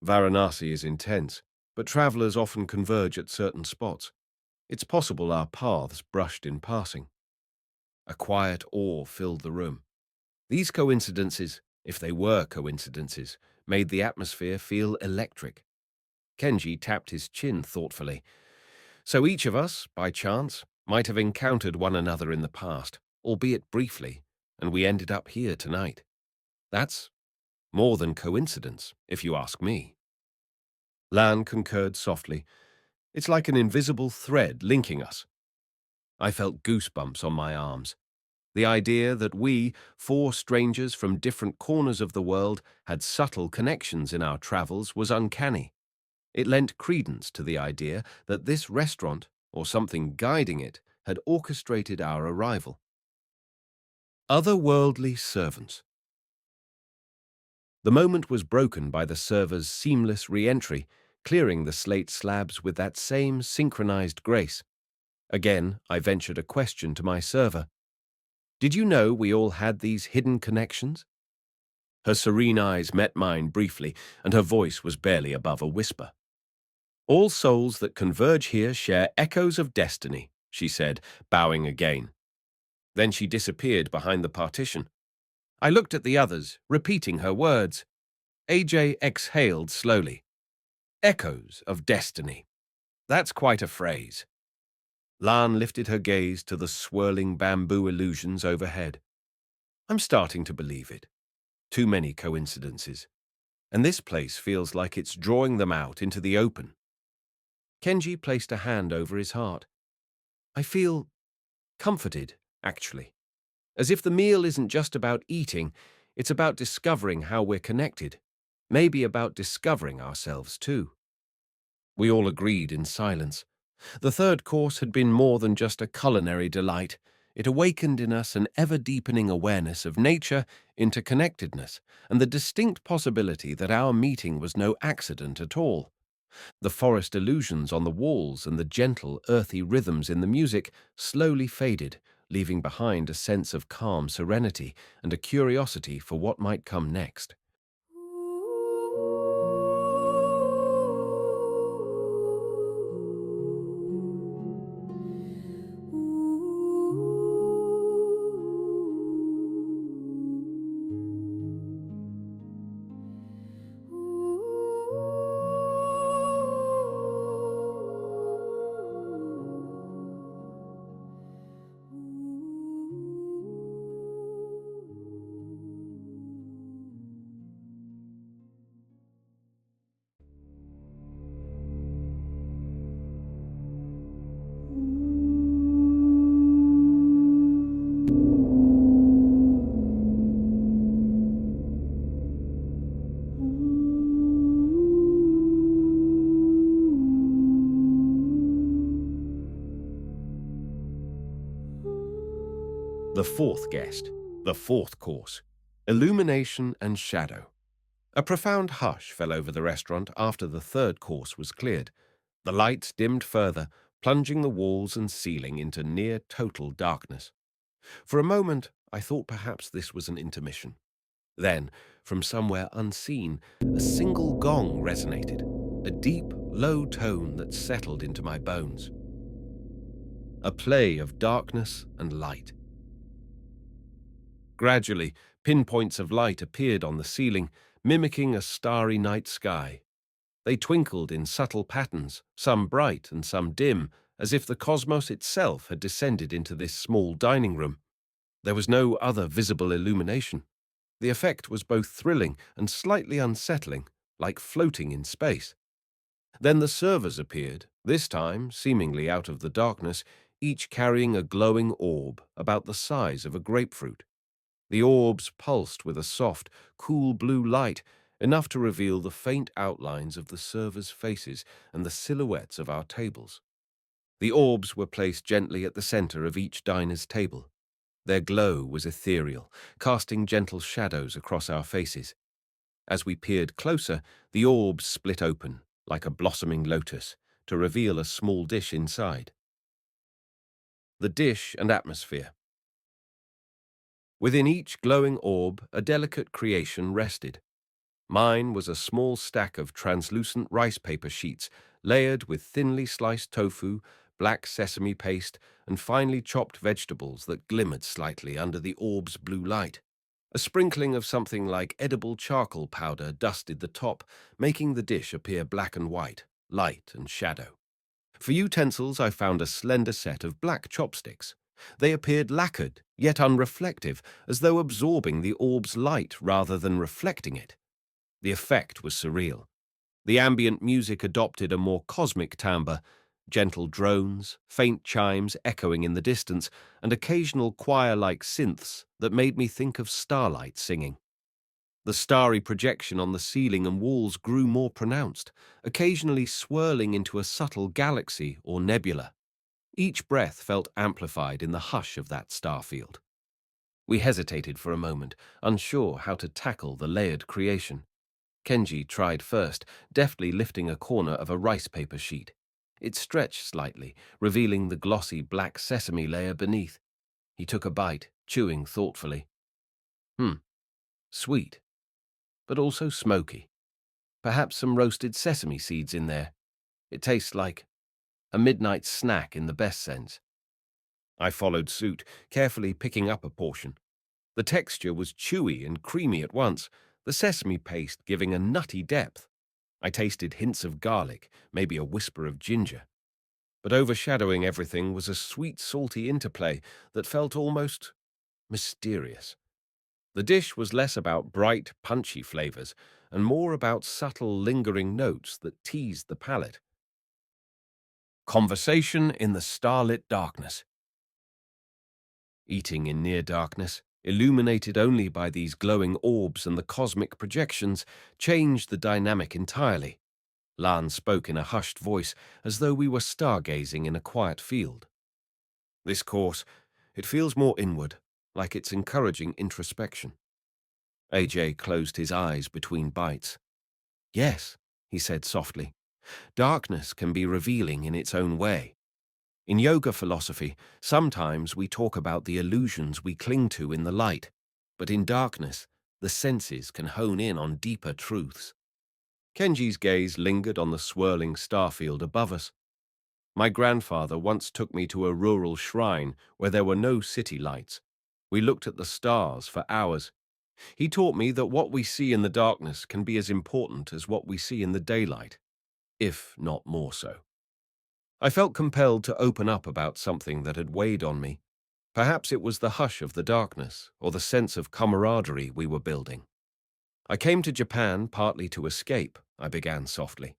Varanasi is intense, but travellers often converge at certain spots. It's possible our paths brushed in passing. A quiet awe filled the room. These coincidences, if they were coincidences, made the atmosphere feel electric. Kenji tapped his chin thoughtfully. So each of us, by chance, might have encountered one another in the past, albeit briefly, and we ended up here tonight. That's more than coincidence, if you ask me. Lan concurred softly. It's like an invisible thread linking us. I felt goosebumps on my arms. The idea that we, four strangers from different corners of the world, had subtle connections in our travels was uncanny. It lent credence to the idea that this restaurant, or something guiding it, had orchestrated our arrival. Otherworldly servants. The moment was broken by the server's seamless re-entry, clearing the slate slabs with that same synchronized grace. Again, I ventured a question to my server. Did you know we all had these hidden connections? Her serene eyes met mine briefly, and her voice was barely above a whisper. All souls that converge here share echoes of destiny, she said, bowing again. Then she disappeared behind the partition. I looked at the others, repeating her words. AJ exhaled slowly. Echoes of destiny. That's quite a phrase. Lan lifted her gaze to the swirling bamboo illusions overhead. I'm starting to believe it. Too many coincidences. And this place feels like it's drawing them out into the open. Kenji placed a hand over his heart. I feel comforted, actually. As if the meal isn't just about eating, it's about discovering how we're connected. Maybe about discovering ourselves, too. We all agreed in silence. The third course had been more than just a culinary delight. It awakened in us an ever-deepening awareness of nature, interconnectedness, and the distinct possibility that our meeting was no accident at all. The forest illusions on the walls and the gentle, earthy rhythms in the music slowly faded, leaving behind a sense of calm serenity and a curiosity for what might come next. The fourth guest, the fourth course, illumination and shadow. A profound hush fell over the restaurant after the third course was cleared. The lights dimmed further, plunging the walls and ceiling into near total darkness. For a moment, I thought perhaps this was an intermission. Then, from somewhere unseen, a single gong resonated, a deep, low tone that settled into my bones. A play of darkness and light. Gradually, pinpoints of light appeared on the ceiling, mimicking a starry night sky. They twinkled in subtle patterns, some bright and some dim, as if the cosmos itself had descended into this small dining room. There was no other visible illumination. The effect was both thrilling and slightly unsettling, like floating in space. Then the servers appeared, this time seemingly out of the darkness, each carrying a glowing orb about the size of a grapefruit. The orbs pulsed with a soft, cool blue light, enough to reveal the faint outlines of the servers' faces and the silhouettes of our tables. The orbs were placed gently at the center of each diner's table. Their glow was ethereal, casting gentle shadows across our faces. As we peered closer, the orbs split open, like a blossoming lotus, to reveal a small dish inside. The dish and atmosphere. Within each glowing orb, a delicate creation rested. Mine was a small stack of translucent rice paper sheets, layered with thinly sliced tofu, black sesame paste, and finely chopped vegetables that glimmered slightly under the orb's blue light. A sprinkling of something like edible charcoal powder dusted the top, making the dish appear black and white, light and shadow. For utensils, I found a slender set of black chopsticks. They appeared lacquered, yet unreflective, as though absorbing the orb's light rather than reflecting it. The effect was surreal. The ambient music adopted a more cosmic timbre, gentle drones, faint chimes echoing in the distance, and occasional choir-like synths that made me think of starlight singing. The starry projection on the ceiling and walls grew more pronounced, occasionally swirling into a subtle galaxy or nebula. Each breath felt amplified in the hush of that starfield. We hesitated for a moment, unsure how to tackle the layered creation. Kenji tried first, deftly lifting a corner of a rice paper sheet. It stretched slightly, revealing the glossy black sesame layer beneath. He took a bite, chewing thoughtfully. Sweet, but also smoky. Perhaps some roasted sesame seeds in there. It tastes like a midnight snack in the best sense. I followed suit, carefully picking up a portion. The texture was chewy and creamy at once, the sesame paste giving a nutty depth. I tasted hints of garlic, maybe a whisper of ginger. But overshadowing everything was a sweet, salty interplay that felt almost mysterious. The dish was less about bright, punchy flavors and more about subtle, lingering notes that teased the palate. Conversation in the starlit darkness. Eating in near darkness, illuminated only by these glowing orbs and the cosmic projections, changed the dynamic entirely. Lan spoke in a hushed voice, as though we were stargazing in a quiet field. This course, it feels more inward, like it's encouraging introspection. AJ closed his eyes between bites. Yes, he said softly, darkness can be revealing in its own way. In yoga philosophy, sometimes we talk about the illusions we cling to in the light, but in darkness, the senses can hone in on deeper truths. Kenji's gaze lingered on the swirling starfield above us. My grandfather once took me to a rural shrine where there were no city lights. We looked at the stars for hours. He taught me that what we see in the darkness can be as important as what we see in the daylight, if not more so. I felt compelled to open up about something that had weighed on me. Perhaps it was the hush of the darkness or the sense of camaraderie we were building. I came to Japan partly to escape, I began softly.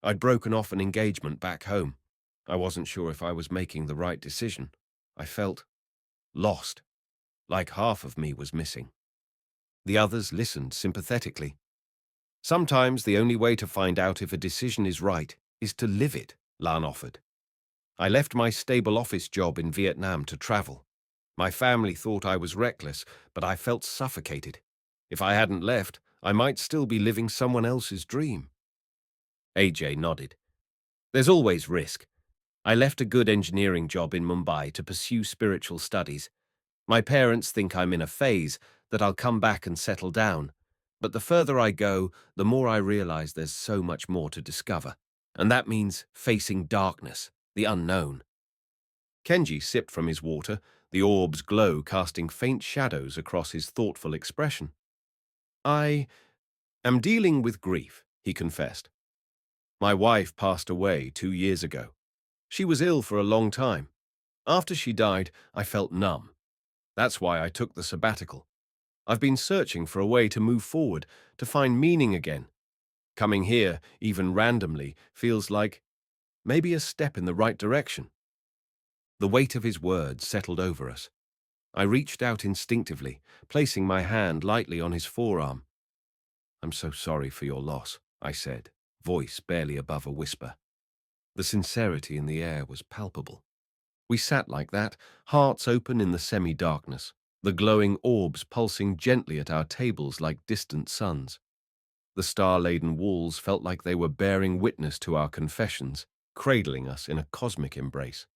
I'd broken off an engagement back home. I wasn't sure if I was making the right decision. I felt lost, like half of me was missing. The others listened sympathetically. Sometimes the only way to find out if a decision is right is to live it, Lan offered. I left my stable office job in Vietnam to travel. My family thought I was reckless, but I felt suffocated. If I hadn't left, I might still be living someone else's dream. AJ nodded. There's always risk. I left a good engineering job in Mumbai to pursue spiritual studies. My parents think I'm in a phase that I'll come back and settle down. But the further I go, the more I realize there's so much more to discover. And that means facing darkness, the unknown. Kenji sipped from his water, the orb's glow casting faint shadows across his thoughtful expression. I am dealing with grief, he confessed. My wife passed away 2 years ago. She was ill for a long time. After she died, I felt numb. That's why I took the sabbatical. I've been searching for a way to move forward, to find meaning again. Coming here, even randomly, feels like maybe a step in the right direction. The weight of his words settled over us. I reached out instinctively, placing my hand lightly on his forearm. I'm so sorry for your loss, I said, voice barely above a whisper. The sincerity in the air was palpable. We sat like that, hearts open in the semi-darkness, the glowing orbs pulsing gently at our tables like distant suns. The star-laden walls felt like they were bearing witness to our confessions, cradling us in a cosmic embrace.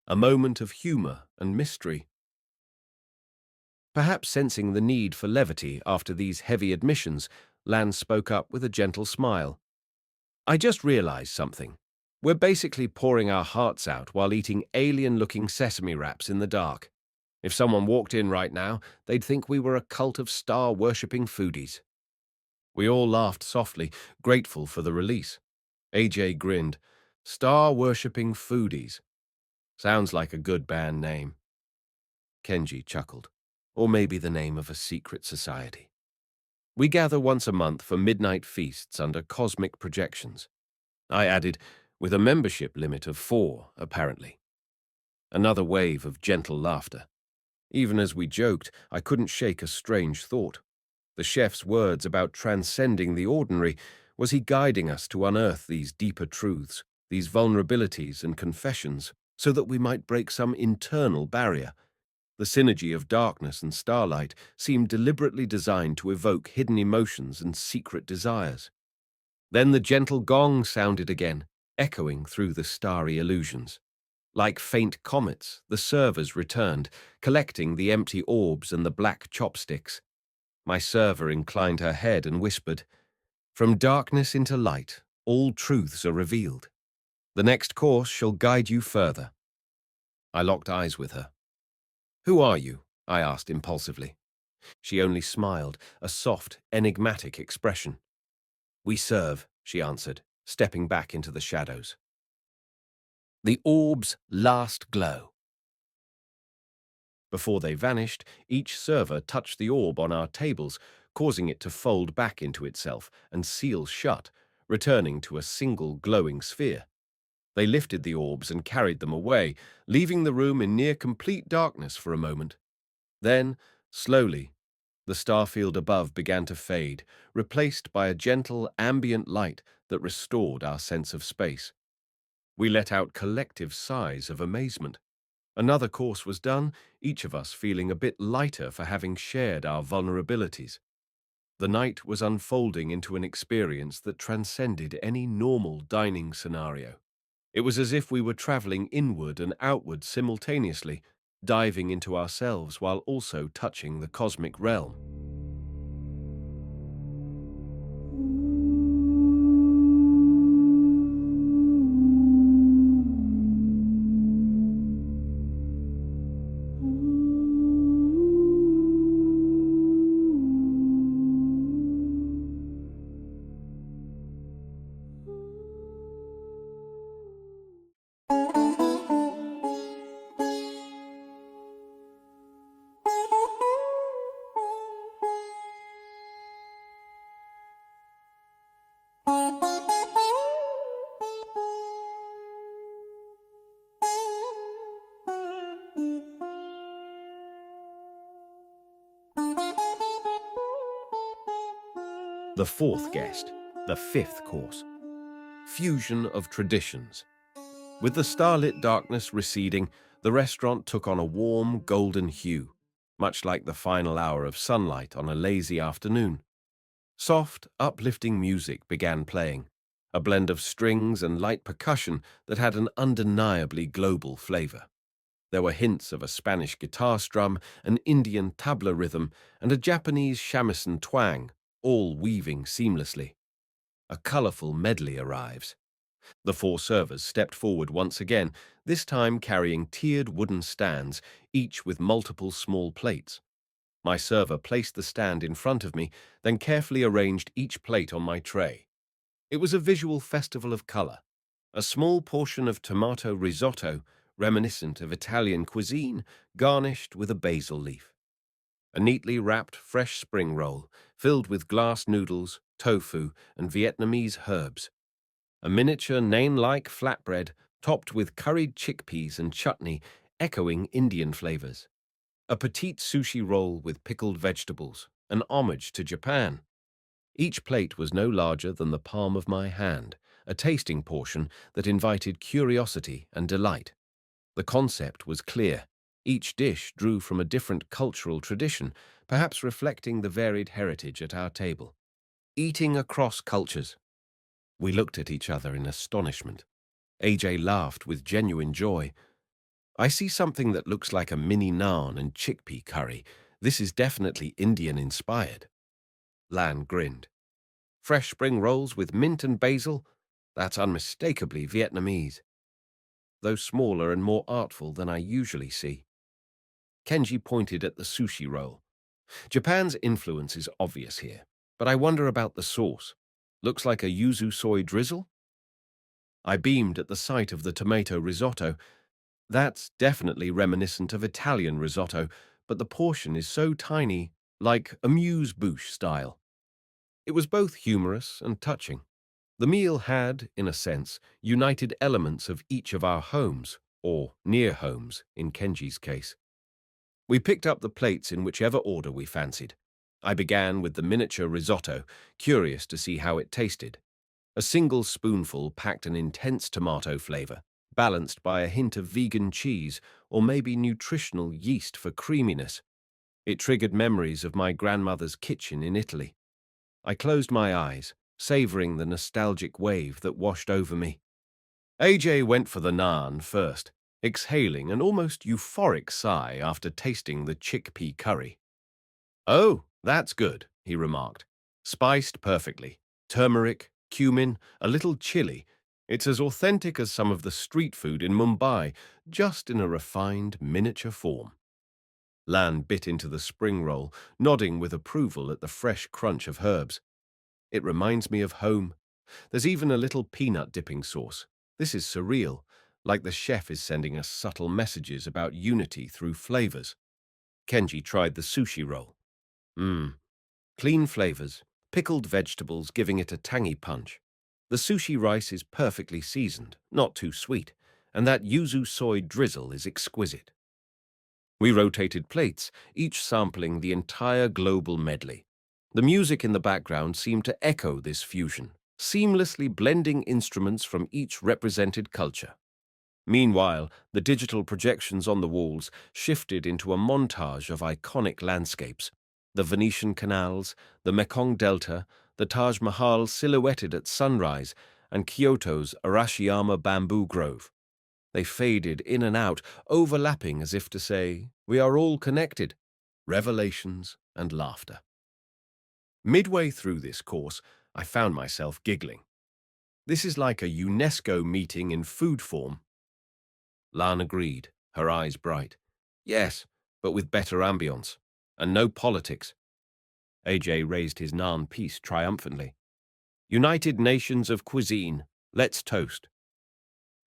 A moment of humor and mystery. Perhaps sensing the need for levity after these heavy admissions, Lan spoke up with a gentle smile. I just realized something. We're basically pouring our hearts out while eating alien-looking sesame wraps in the dark. If someone walked in right now, they'd think we were a cult of star-worshipping foodies. We all laughed softly, grateful for the release. AJ grinned. Star-worshipping foodies. Sounds like a good band name. Kenji chuckled. Or maybe the name of a secret society. We gather once a month for midnight feasts under cosmic projections. I added, with a membership limit of 4, apparently. Another wave of gentle laughter. Even as we joked, I couldn't shake a strange thought. The chef's words about transcending the ordinary, was he guiding us to unearth these deeper truths, these vulnerabilities and confessions, so that we might break some internal barrier? The synergy of darkness and starlight seemed deliberately designed to evoke hidden emotions and secret desires. Then the gentle gong sounded again, echoing through the starry illusions. Like faint comets, the servers returned, collecting the empty orbs and the black chopsticks. My server inclined her head and whispered, "From darkness into light, all truths are revealed. The next course shall guide you further." I locked eyes with her. "Who are you?" I asked impulsively. She only smiled, a soft, enigmatic expression. "We serve," she answered, stepping back into the shadows. The orb's last glow. Before they vanished, each server touched the orb on our tables, causing it to fold back into itself and seal shut, returning to a single glowing sphere. They lifted the orbs and carried them away, leaving the room in near complete darkness for a moment. Then, slowly, the starfield above began to fade, replaced by a gentle, ambient light that restored our sense of space. We let out collective sighs of amazement. Another course was done, each of us feeling a bit lighter for having shared our vulnerabilities. The night was unfolding into an experience that transcended any normal dining scenario. It was as if we were traveling inward and outward simultaneously, diving into ourselves while also touching the cosmic realm. The fourth guest, the fifth course. Fusion of traditions. With the starlit darkness receding, the restaurant took on a warm, golden hue, much like the final hour of sunlight on a lazy afternoon. Soft, uplifting music began playing, a blend of strings and light percussion that had an undeniably global flavor. There were hints of a Spanish guitar strum, an Indian tabla rhythm, and a Japanese shamisen twang, all weaving seamlessly. A colorful medley arrives. The 4 servers stepped forward once again, this time carrying tiered wooden stands, each with multiple small plates. My server placed the stand in front of me, then carefully arranged each plate on my tray. It was a visual festival of color. A small portion of tomato risotto, reminiscent of Italian cuisine, garnished with a basil leaf. A neatly wrapped fresh spring roll, filled with glass noodles, tofu, and Vietnamese herbs. A miniature naan-like flatbread, topped with curried chickpeas and chutney, echoing Indian flavors. A petite sushi roll with pickled vegetables, an homage to Japan. Each plate was no larger than the palm of my hand, a tasting portion that invited curiosity and delight. The concept was clear. Each dish drew from a different cultural tradition, perhaps reflecting the varied heritage at our table. Eating across cultures. We looked at each other in astonishment. AJ laughed with genuine joy. I see something that looks like a mini naan and chickpea curry. This is definitely Indian-inspired. Lan grinned. Fresh spring rolls with mint and basil? That's unmistakably Vietnamese, though smaller and more artful than I usually see. Kenji pointed at the sushi roll. Japan's influence is obvious here, but I wonder about the sauce. Looks like a yuzu soy drizzle? I beamed at the sight of the tomato risotto. That's definitely reminiscent of Italian risotto, but the portion is so tiny, like amuse-bouche style. It was both humorous and touching. The meal had, in a sense, united elements of each of our homes, or near homes, in Kenji's case. We picked up the plates in whichever order we fancied. I began with the miniature risotto, curious to see how it tasted. A single spoonful packed an intense tomato flavor, balanced by a hint of vegan cheese or maybe nutritional yeast for creaminess. It triggered memories of my grandmother's kitchen in Italy. I closed my eyes, savoring the nostalgic wave that washed over me. AJ went for the naan first, exhaling an almost euphoric sigh after tasting the chickpea curry. "Oh, that's good," he remarked. "Spiced perfectly. Turmeric, cumin, a little chili. It's as authentic as some of the street food in Mumbai, just in a refined miniature form." Lan bit into the spring roll, nodding with approval at the fresh crunch of herbs. "It reminds me of home. There's even a little peanut dipping sauce. This is surreal, like the chef is sending us subtle messages about unity through flavors." Kenji tried the sushi roll. Clean flavors, pickled vegetables giving it a tangy punch. The sushi rice is perfectly seasoned, not too sweet, and that yuzu soy drizzle is exquisite. We rotated plates, each sampling the entire global medley. The music in the background seemed to echo this fusion, seamlessly blending instruments from each represented culture. Meanwhile, the digital projections on the walls shifted into a montage of iconic landscapes. The Venetian canals, the Mekong Delta, the Taj Mahal silhouetted at sunrise, and Kyoto's Arashiyama bamboo grove. They faded in and out, overlapping as if to say, "We are all connected." Revelations and laughter. Midway through this course, I found myself giggling. This is like a UNESCO meeting in food form. Lan agreed, her eyes bright. "Yes, but with better ambience. And no politics." AJ raised his naan piece triumphantly. "United Nations of Cuisine. Let's toast."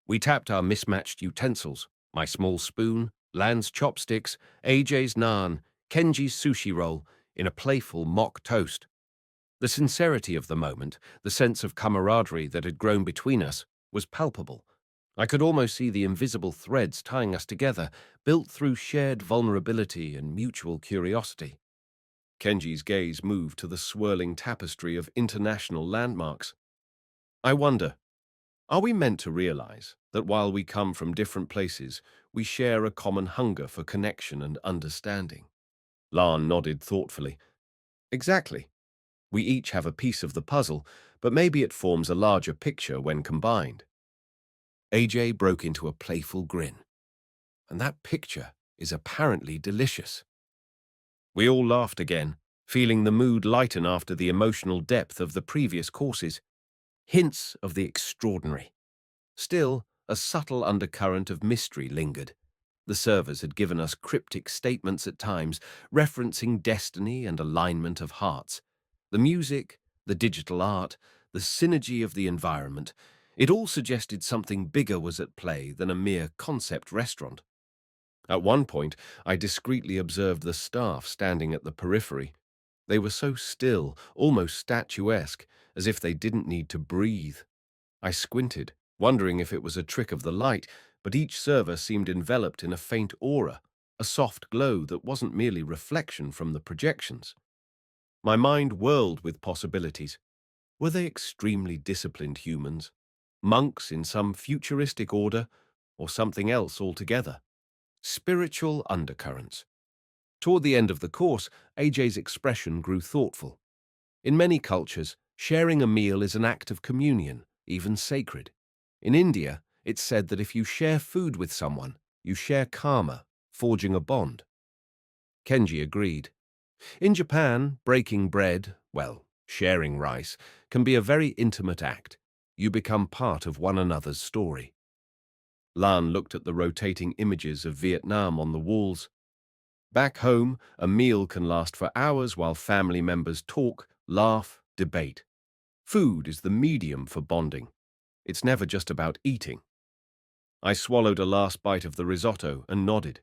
We tapped our mismatched utensils, my small spoon, Lan's chopsticks, AJ's naan, Kenji's sushi roll, in a playful mock toast. The sincerity of the moment, the sense of camaraderie that had grown between us, was palpable. I could almost see the invisible threads tying us together, built through shared vulnerability and mutual curiosity. Kenji's gaze moved to the swirling tapestry of international landmarks. "I wonder, are we meant to realize that while we come from different places, we share a common hunger for connection and understanding?" Lan nodded thoughtfully. "Exactly. We each have a piece of the puzzle, but maybe it forms a larger picture when combined." AJ broke into a playful grin. "And that picture is apparently delicious." We all laughed again, feeling the mood lighten after the emotional depth of the previous courses. Hints of the extraordinary. Still, a subtle undercurrent of mystery lingered. The servers had given us cryptic statements at times, referencing destiny and alignment of hearts. The music, the digital art, the synergy of the environment, it all suggested something bigger was at play than a mere concept restaurant. At one point, I discreetly observed the staff standing at the periphery. They were so still, almost statuesque, as if they didn't need to breathe. I squinted, wondering if it was a trick of the light, but each server seemed enveloped in a faint aura, a soft glow that wasn't merely reflection from the projections. My mind whirled with possibilities. Were they extremely disciplined humans? Monks in some futuristic order? or something else altogether. Spiritual undercurrents. Toward the end of the course, AJ's expression grew thoughtful. In many cultures, sharing a meal is an act of communion, even sacred. In India, it's said that if you share food with someone, you share karma, forging a bond. Kenji agreed. In Japan, breaking bread, well, sharing rice, can be a very intimate act. You become part of one another's story. Lan looked at the rotating images of Vietnam on the walls. Back home, a meal can last for hours while family members talk, laugh, debate. Food is the medium for bonding. It's never just about eating. I swallowed a last bite of the risotto and nodded.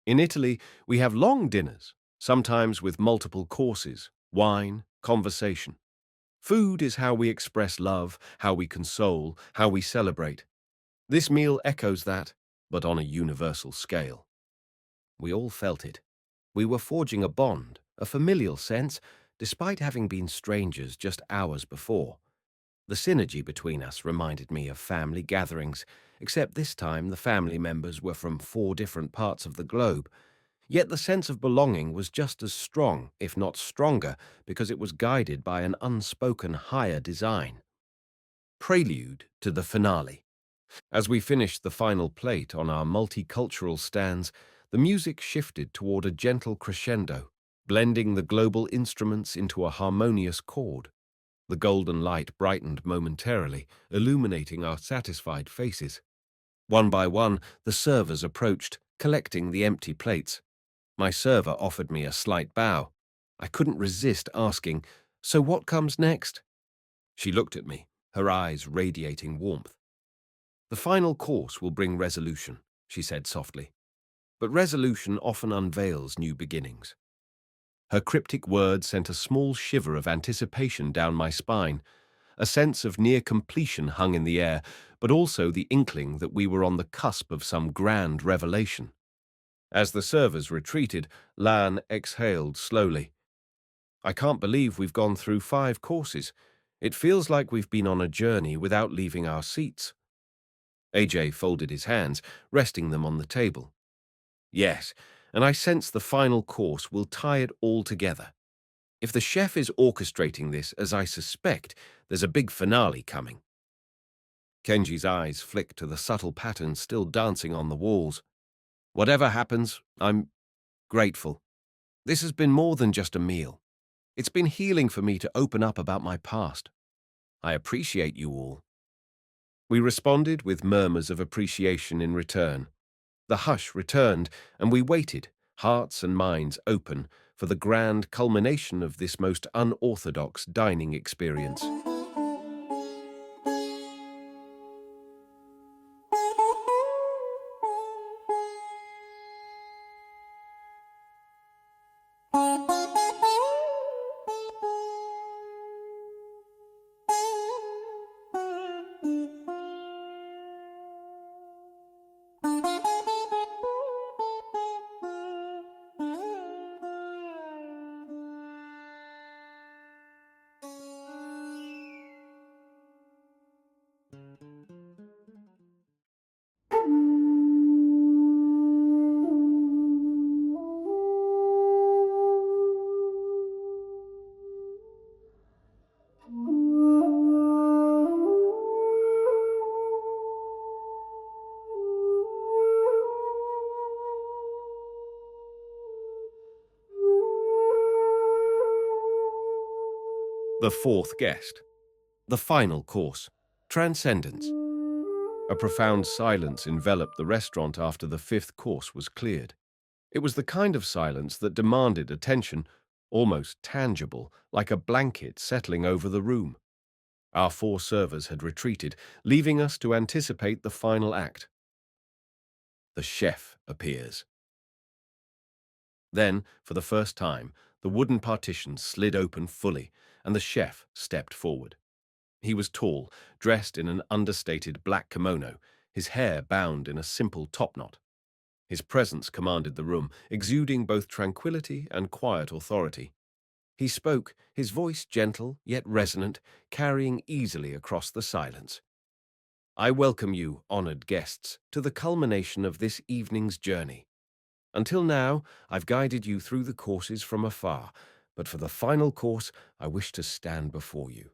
In Italy, we have long dinners, sometimes with multiple courses, wine, conversation. Food is how we express love, how we console, how we celebrate. This meal echoes that, but on a universal scale. We all felt it. We were forging a bond, a familial sense, despite having been strangers just hours before. The synergy between us reminded me of family gatherings, except this time the family members were from 4 different parts of the globe. Yet the sense of belonging was just as strong, if not stronger, because it was guided by an unspoken higher design. Prelude to the finale. As we finished the final plate on our multicultural stands, the music shifted toward a gentle crescendo, blending the global instruments into a harmonious chord. The golden light brightened momentarily, illuminating our satisfied faces. One by one, the servers approached, collecting the empty plates. My server offered me a slight bow. I couldn't resist asking, "So what comes next?" She looked at me, her eyes radiating warmth. "The final course will bring resolution," she said softly. "But resolution often unveils new beginnings." Her cryptic words sent a small shiver of anticipation down my spine. A sense of near completion hung in the air, but also the inkling that we were on the cusp of some grand revelation. As the servers retreated, Lan exhaled slowly. "I can't believe we've gone through 5 courses. It feels like we've been on a journey without leaving our seats." AJ folded his hands, resting them on the table. "Yes, and I sense the final course will tie it all together. If the chef is orchestrating this, as I suspect, there's a big finale coming." Kenji's eyes flicked to the subtle patterns still dancing on the walls. "Whatever happens, I'm grateful. This has been more than just a meal. It's been healing for me to open up about my past. I appreciate you all." We responded with murmurs of appreciation in return. The hush returned, and we waited, hearts and minds open, for the grand culmination of this most unorthodox dining experience. The fourth guest. The final course. Transcendence. A profound silence enveloped the restaurant after the 5th course was cleared. It was the kind of silence that demanded attention, almost tangible, like a blanket settling over the room. Our 4 servers had retreated, leaving us to anticipate the final act. The chef appears. Then, for the first time, the wooden partition slid open fully, and the chef stepped forward. He was tall, dressed in an understated black kimono, his hair bound in a simple topknot. His presence commanded the room, exuding both tranquility and quiet authority. He spoke, his voice gentle yet resonant, carrying easily across the silence. I welcome you, honored guests, to the culmination of this evening's journey. Until now, I've guided you through the courses from afar, but for the final course, I wish to stand before you.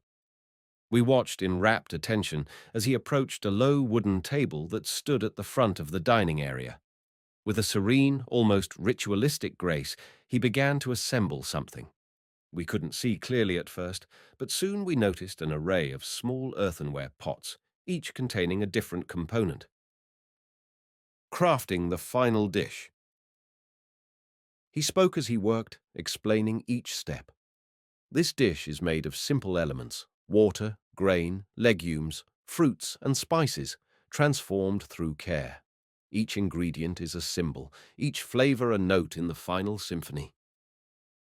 We watched in rapt attention as he approached a low wooden table that stood at the front of the dining area. With a serene, almost ritualistic grace, he began to assemble something. We couldn't see clearly at first, but soon we noticed an array of small earthenware pots, each containing a different component. Crafting the final dish. He spoke as he worked, explaining each step. This dish is made of simple elements: water, grain, legumes, fruits, and spices, transformed through care. Each ingredient is a symbol, each flavor a note in the final symphony.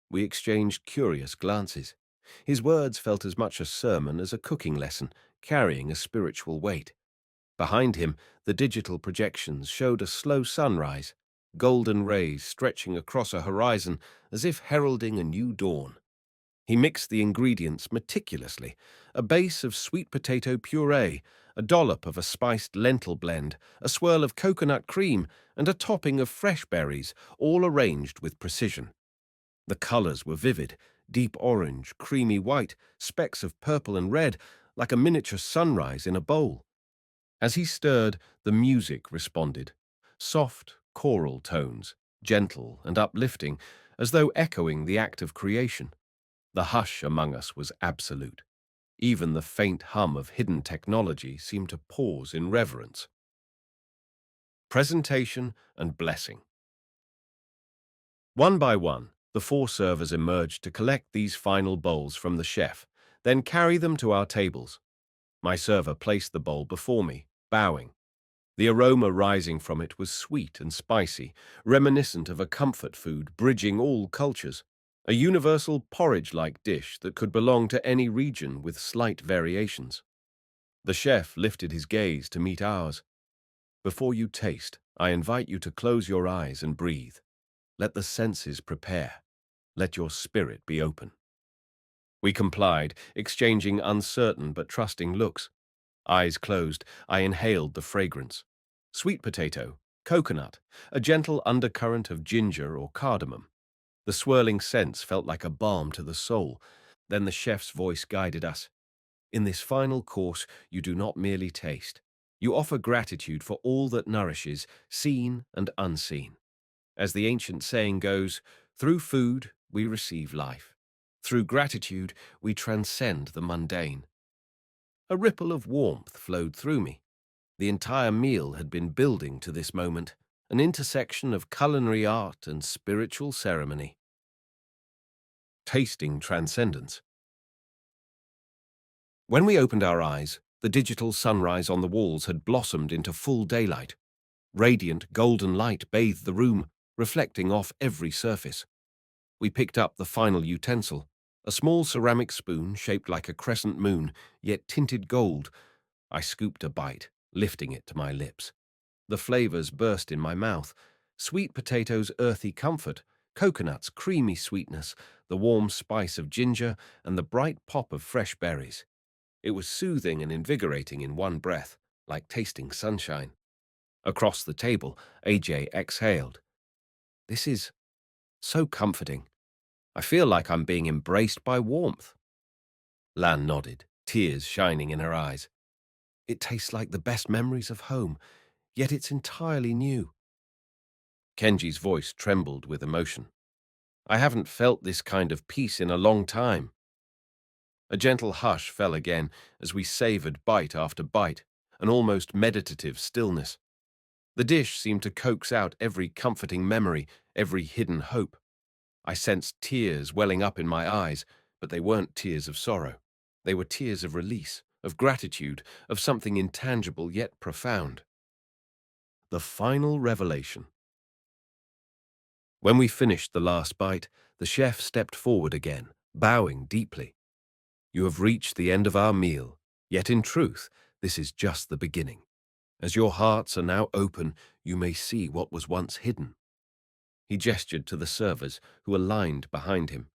We exchanged curious glances. His words felt as much a sermon as a cooking lesson, carrying a spiritual weight. Behind him, the digital projections showed a slow sunrise, golden rays stretching across a horizon as if heralding a new dawn. He mixed the ingredients meticulously: a base of sweet potato puree, a dollop of a spiced lentil blend, a swirl of coconut cream, and a topping of fresh berries, all arranged with precision. The colors were vivid: deep orange, creamy white, specks of purple and red, like a miniature sunrise in a bowl. As he stirred, the music responded: soft, choral tones, gentle and uplifting, as though echoing the act of creation. The hush among us was absolute. Even the faint hum of hidden technology seemed to pause in reverence. Presentation and blessing. One by one, the four servers emerged to collect these final bowls from the chef, then carry them to our tables. My server placed the bowl before me, bowing. The aroma rising from it was sweet and spicy, reminiscent of a comfort food bridging all cultures, a universal porridge-like dish that could belong to any region with slight variations. The chef lifted his gaze to meet ours. Before you taste, I invite you to close your eyes and breathe. Let the senses prepare. Let your spirit be open. We complied, exchanging uncertain but trusting looks. Eyes closed, I inhaled the fragrance. Sweet potato, coconut, a gentle undercurrent of ginger or cardamom. The swirling scents felt like a balm to the soul. Then the chef's voice guided us. In this final course, you do not merely taste. You offer gratitude for all that nourishes, seen and unseen. As the ancient saying goes, through food we receive life. Through gratitude we transcend the mundane. A ripple of warmth flowed through me. The entire meal had been building to this moment, an intersection of culinary art and spiritual ceremony. Tasting transcendence. When we opened our eyes, the digital sunrise on the walls had blossomed into full daylight. Radiant golden light bathed the room, reflecting off every surface. We picked up the final utensil, a small ceramic spoon shaped like a crescent moon, yet tinted gold. I scooped a bite, lifting it to my lips. The flavors burst in my mouth: sweet potatoes' earthy comfort, coconut's creamy sweetness, the warm spice of ginger, and the bright pop of fresh berries. It was soothing and invigorating in one breath, like tasting sunshine. Across the table, AJ exhaled. This is so comforting. I feel like I'm being embraced by warmth. Lan nodded, tears shining in her eyes. It tastes like the best memories of home, yet it's entirely new. Kenji's voice trembled with emotion. I haven't felt this kind of peace in a long time. A gentle hush fell again as we savored bite after bite, an almost meditative stillness. The dish seemed to coax out every comforting memory, every hidden hope. I sensed tears welling up in my eyes, but they weren't tears of sorrow. They were tears of release, of gratitude, of something intangible yet profound. The final revelation. When we finished the last bite, the chef stepped forward again, bowing deeply. You have reached the end of our meal, yet in truth, this is just the beginning. As your hearts are now open, you may see what was once hidden. He gestured to the servers, who aligned behind him.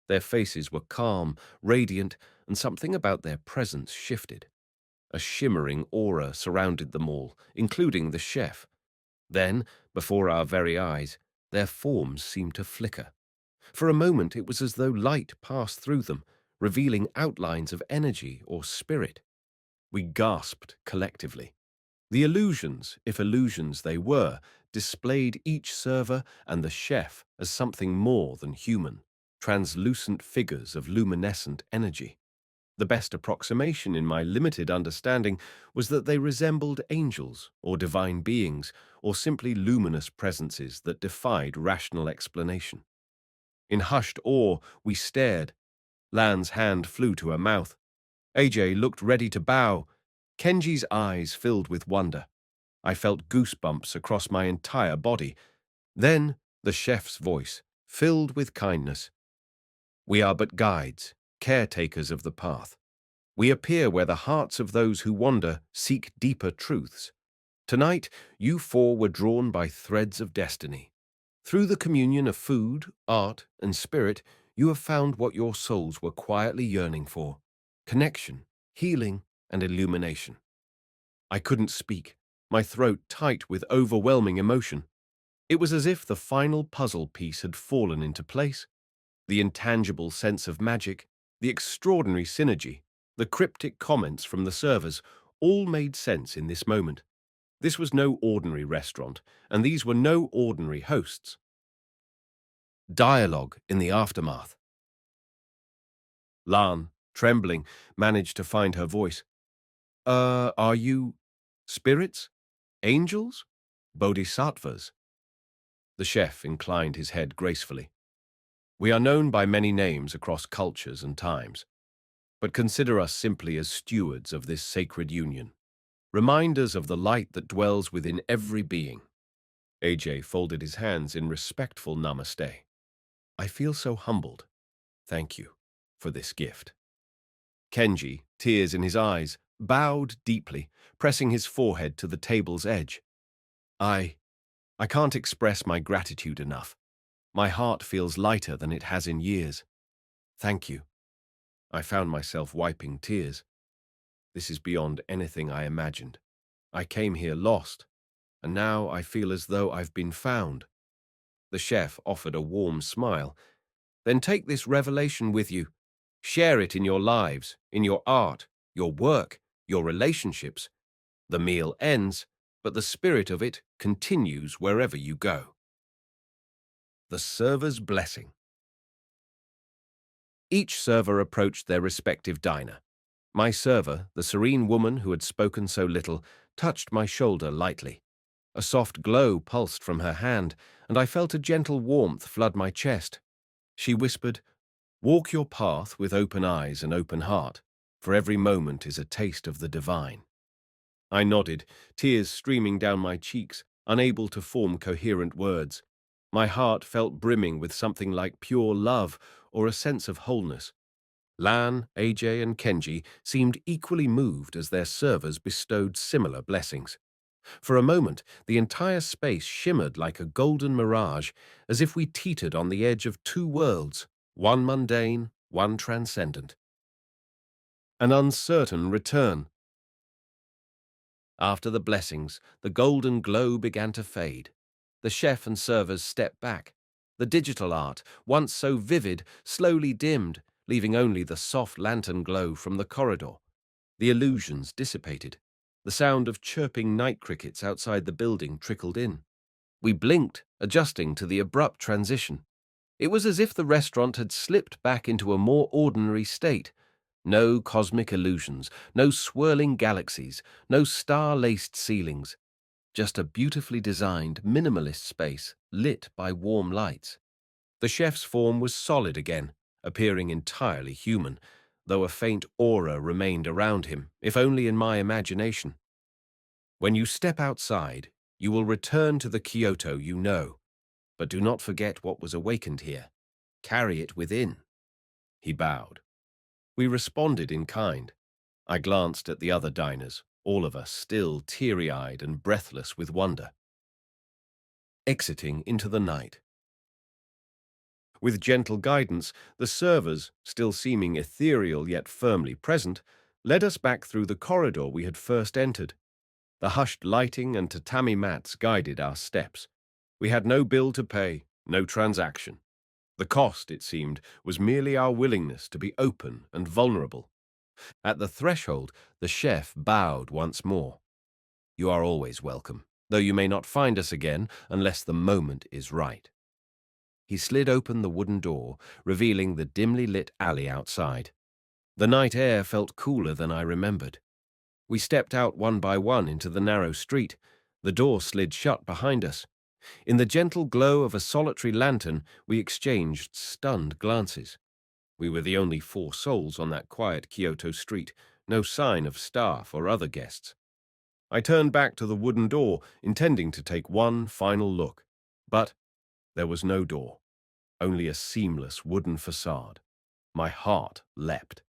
Their faces were calm, radiant, and something about their presence shifted. A shimmering aura surrounded them all, including the chef. Then, before our very eyes, their forms seemed to flicker. For a moment it was as though light passed through them, revealing outlines of energy or spirit. We gasped collectively. The illusions, if illusions they were, displayed each server and the chef as something more than human, translucent figures of luminescent energy. The best approximation in my limited understanding was that they resembled angels or divine beings or simply luminous presences that defied rational explanation. In hushed awe, we stared. Lan's hand flew to her mouth. AJ looked ready to bow. Kenji's eyes filled with wonder. I felt goosebumps across my entire body. Then the chef's voice, filled with kindness. We are but guides, caretakers of the path. We appear where the hearts of those who wander seek deeper truths. Tonight, you four were drawn by threads of destiny. Through the communion of food, art, and spirit, you have found what your souls were quietly yearning for: connection, healing, and illumination. I couldn't speak, my throat tight with overwhelming emotion. It was as if the final puzzle piece had fallen into place. The intangible sense of magic, the extraordinary synergy, the cryptic comments from the servers all made sense in this moment. This was no ordinary restaurant, and these were no ordinary hosts. Dialogue in the aftermath. Lan, trembling, managed to find her voice. Are you spirits? Angels? Bodhisattvas? The chef inclined his head gracefully. We are known by many names across cultures and times, but consider us simply as stewards of this sacred union, reminders of the light that dwells within every being. AJ folded his hands in respectful namaste. I feel so humbled. Thank you for this gift. Kenji, tears in his eyes, bowed deeply, pressing his forehead to the table's edge. I can't express my gratitude enough. My heart feels lighter than it has in years. Thank you. I found myself wiping tears. This is beyond anything I imagined. I came here lost, and now I feel as though I've been found. The chef offered a warm smile. Then take this revelation with you. Share it in your lives, in your art, your work, your relationships. The meal ends, but the spirit of it continues wherever you go. The server's blessing. Each server approached their respective diner. My server, the serene woman who had spoken so little, touched my shoulder lightly. A soft glow pulsed from her hand, and I felt a gentle warmth flood my chest. She whispered, "Walk your path with open eyes and open heart, for every moment is a taste of the divine." I nodded, tears streaming down my cheeks, unable to form coherent words. My heart felt brimming with something like pure love or a sense of wholeness. Lan, AJ, and Kenji seemed equally moved as their servers bestowed similar blessings. For a moment, the entire space shimmered like a golden mirage, as if we teetered on the edge of two worlds, one mundane, one transcendent. An uncertain return. After the blessings, the golden glow began to fade. The chef and servers stepped back. The digital art, once so vivid, slowly dimmed, leaving only the soft lantern glow from the corridor. The illusions dissipated. The sound of chirping night crickets outside the building trickled in. We blinked, adjusting to the abrupt transition. It was as if the restaurant had slipped back into a more ordinary state. No cosmic illusions, no swirling galaxies, no star-laced ceilings. Just a beautifully designed, minimalist space lit by warm lights. The chef's form was solid again, appearing entirely human, though a faint aura remained around him, if only in my imagination. When you step outside, you will return to the Kyoto you know, but do not forget what was awakened here. Carry it within. He bowed. We responded in kind. I glanced at the other diners, all of us still teary-eyed and breathless with wonder. Exiting into the night. With gentle guidance, the servers, still seeming ethereal yet firmly present, led us back through the corridor we had first entered. The hushed lighting and tatami mats guided our steps. We had no bill to pay, no transaction. The cost, it seemed, was merely our willingness to be open and vulnerable. At the threshold, the chef bowed once more. "You are always welcome, though you may not find us again unless the moment is right." He slid open the wooden door, revealing the dimly lit alley outside. The night air felt cooler than I remembered. We stepped out one by one into the narrow street. The door slid shut behind us. In the gentle glow of a solitary lantern, we exchanged stunned glances. We were the only 4 souls on that quiet Kyoto street, no sign of staff or other guests. I turned back to the wooden door, intending to take one final look. But there was no door, only a seamless wooden facade. My heart leapt.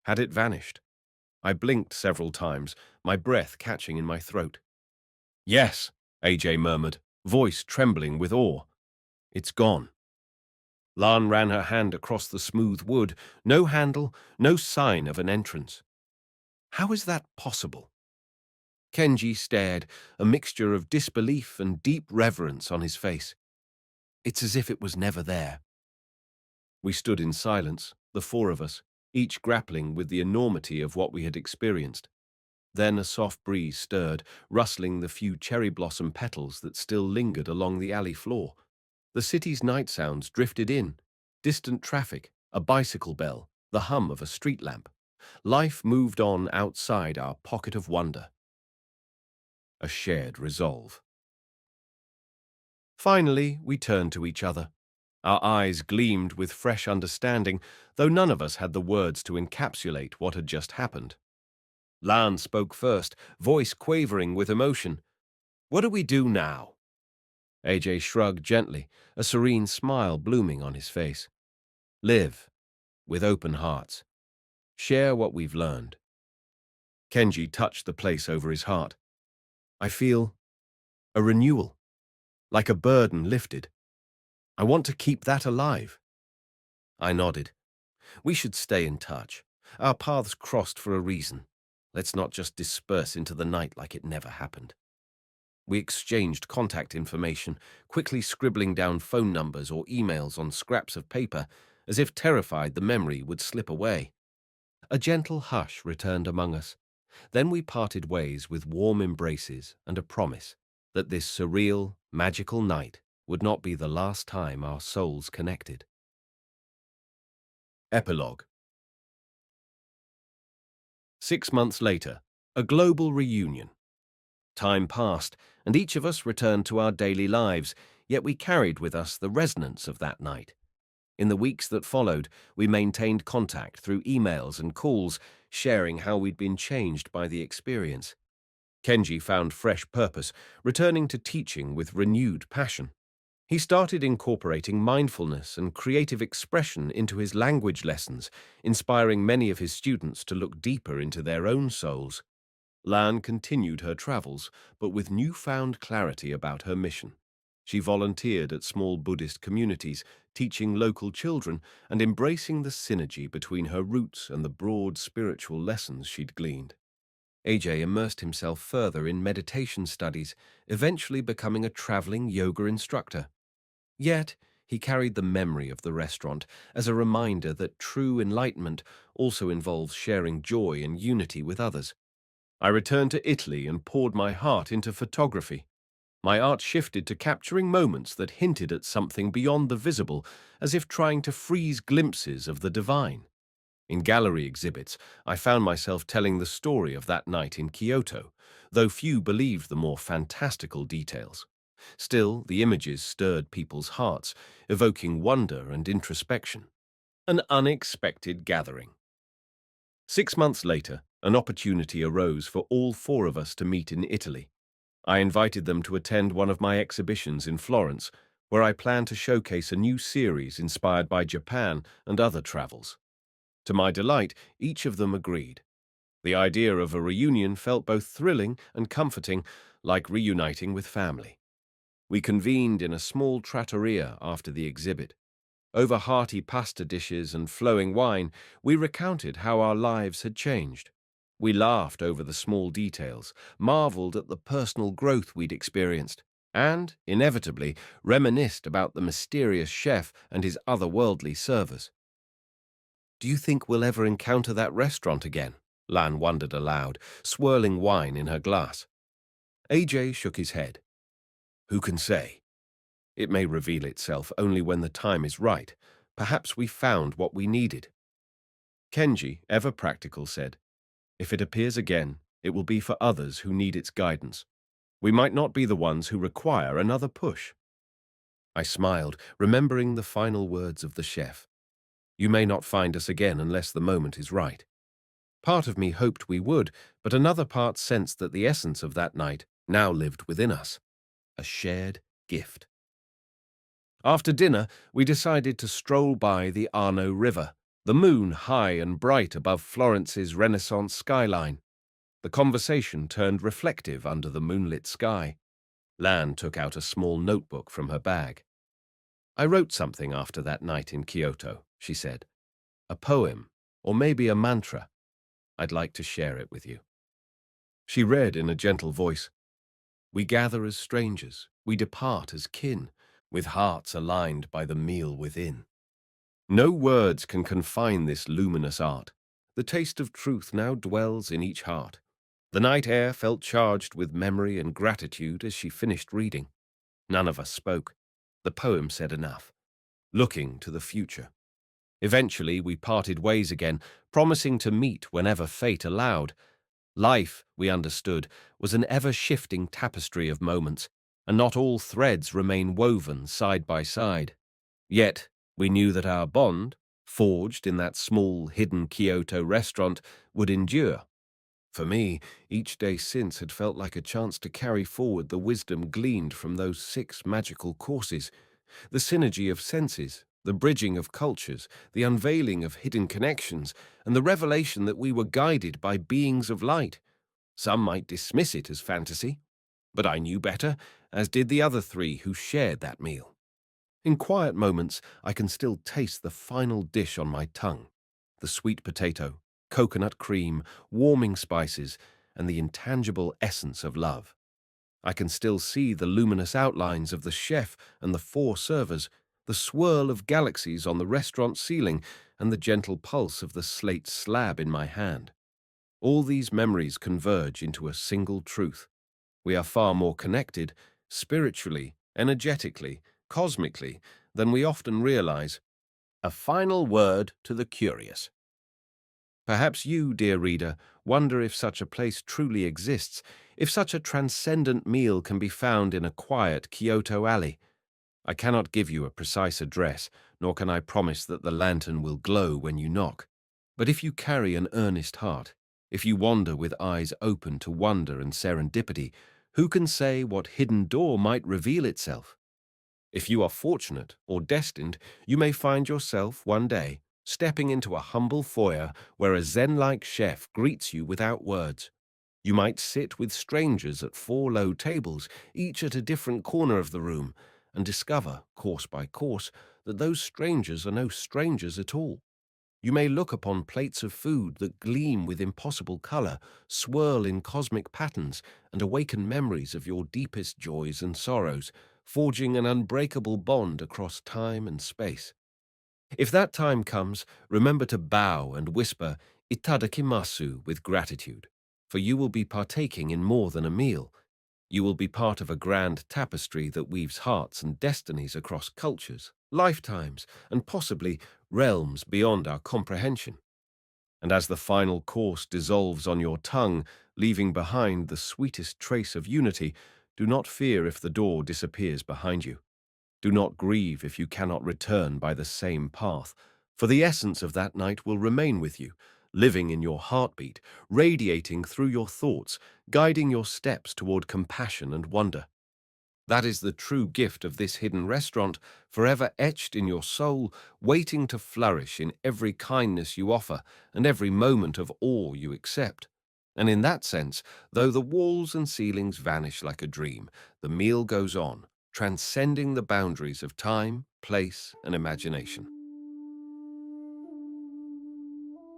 Had it vanished? I blinked several times, my breath catching in my throat. "Yes," AJ murmured, voice trembling with awe. "It's gone." Lan ran her hand across the smooth wood, no handle, no sign of an entrance. "How is that possible?" Kenji stared, a mixture of disbelief and deep reverence on his face. "It's as if it was never there." We stood in silence, the 4 of us, each grappling with the enormity of what we had experienced. Then a soft breeze stirred, rustling the few cherry blossom petals that still lingered along the alley floor. The city's night sounds drifted in: distant traffic, a bicycle bell, the hum of a street lamp. Life moved on outside our pocket of wonder. A shared resolve. Finally, we turned to each other. Our eyes gleamed with fresh understanding, though none of us had the words to encapsulate what had just happened. Lan spoke first, voice quavering with emotion. "What do we do now?" AJ shrugged gently, a serene smile blooming on his face. "Live, with open hearts. Share what we've learned." Kenji touched the place over his heart. "I feel a renewal, like a burden lifted. I want to keep that alive." I nodded. "We should stay in touch. Our paths crossed for a reason. Let's not just disperse into the night like it never happened." We exchanged contact information, quickly scribbling down phone numbers or emails on scraps of paper, as if terrified the memory would slip away. A gentle hush returned among us. Then we parted ways with warm embraces and a promise that this surreal, magical night would not be the last time our souls connected. Epilogue. 6 months later, a global reunion. Time passed, and each of us returned to our daily lives, yet we carried with us the resonance of that night. In the weeks that followed, we maintained contact through emails and calls, sharing how we'd been changed by the experience. Kenji found fresh purpose, returning to teaching with renewed passion. He started incorporating mindfulness and creative expression into his language lessons, inspiring many of his students to look deeper into their own souls. Lan continued her travels, but with newfound clarity about her mission. She volunteered at small Buddhist communities, teaching local children and embracing the synergy between her roots and the broad spiritual lessons she'd gleaned. AJ immersed himself further in meditation studies, eventually becoming a traveling yoga instructor. Yet, he carried the memory of the restaurant as a reminder that true enlightenment also involves sharing joy and unity with others. I returned to Italy and poured my heart into photography. My art shifted to capturing moments that hinted at something beyond the visible, as if trying to freeze glimpses of the divine. In gallery exhibits, I found myself telling the story of that night in Kyoto, though few believed the more fantastical details. Still, the images stirred people's hearts, evoking wonder and introspection. An unexpected gathering. 6 months later, an opportunity arose for all 4 of us to meet in Italy. I invited them to attend one of my exhibitions in Florence, where I plan to showcase a new series inspired by Japan and other travels. To my delight, each of them agreed. The idea of a reunion felt both thrilling and comforting, like reuniting with family. We convened in a small trattoria after the exhibit. Over hearty pasta dishes and flowing wine, we recounted how our lives had changed. We laughed over the small details, marveled at the personal growth we'd experienced, and, inevitably, reminisced about the mysterious chef and his otherworldly servers. Do you think we'll ever encounter that restaurant again? Lan wondered aloud, swirling wine in her glass. AJ shook his head. Who can say? It may reveal itself only when the time is right. Perhaps we found what we needed. Kenji, ever practical, said, if it appears again, it will be for others who need its guidance. We might not be the ones who require another push. I smiled, remembering the final words of the chef. You may not find us again unless the moment is right. Part of me hoped we would, but another part sensed that the essence of that night now lived within us. A shared gift. After dinner, we decided to stroll by the Arno River, the moon high and bright above Florence's Renaissance skyline. The conversation turned reflective under the moonlit sky. Lan took out a small notebook from her bag. I wrote something after that night in Kyoto, she said. A poem, or maybe a mantra. I'd like to share it with you. She read in a gentle voice, we gather as strangers, we depart as kin, with hearts aligned by the meal within. No words can confine this luminous art. The taste of truth now dwells in each heart. The night air felt charged with memory and gratitude as she finished reading. None of us spoke. The poem said enough. Looking to the future. Eventually, we parted ways again, promising to meet whenever fate allowed. Life, we understood, was an ever-shifting tapestry of moments, and not all threads remain woven side by side. Yet, we knew that our bond, forged in that small, hidden Kyoto restaurant, would endure. For me, each day since had felt like a chance to carry forward the wisdom gleaned from those 6 magical courses, the synergy of senses, the bridging of cultures, the unveiling of hidden connections, and the revelation that we were guided by beings of light. Some might dismiss it as fantasy, but I knew better, as did the other 3 who shared that meal. In quiet moments, I can still taste the final dish on my tongue, the sweet potato, coconut cream, warming spices, and the intangible essence of love. I can still see the luminous outlines of the chef and the 4 servers, the swirl of galaxies on the restaurant ceiling, and the gentle pulse of the slate slab in my hand. All these memories converge into a single truth. We are far more connected, spiritually, energetically, cosmically, than we often realize. A final word to the curious. Perhaps you, dear reader, wonder if such a place truly exists, if such a transcendent meal can be found in a quiet Kyoto alley. I cannot give you a precise address, nor can I promise that the lantern will glow when you knock. But if you carry an earnest heart, if you wander with eyes open to wonder and serendipity, who can say what hidden door might reveal itself? If you are fortunate or destined, you may find yourself one day stepping into a humble foyer where a Zen-like chef greets you without words. You might sit with strangers at 4 low tables, each at a different corner of the room, and discover, course by course, that those strangers are no strangers at all. You may look upon plates of food that gleam with impossible color, swirl in cosmic patterns, and awaken memories of your deepest joys and sorrows, forging an unbreakable bond across time and space. If that time comes, remember to bow and whisper "Itadakimasu" with gratitude, for you will be partaking in more than a meal. You will be part of a grand tapestry that weaves hearts and destinies across cultures, lifetimes, and possibly realms beyond our comprehension. And as the final course dissolves on your tongue, leaving behind the sweetest trace of unity, do not fear if the door disappears behind you. Do not grieve if you cannot return by the same path, for the essence of that night will remain with you, living in your heartbeat, radiating through your thoughts, guiding your steps toward compassion and wonder. That is the true gift of this hidden restaurant, forever etched in your soul, waiting to flourish in every kindness you offer and every moment of awe you accept. And in that sense, though the walls and ceilings vanish like a dream, the meal goes on, transcending the boundaries of time, place, and imagination.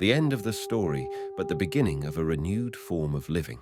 The end of the story, but the beginning of a renewed form of living.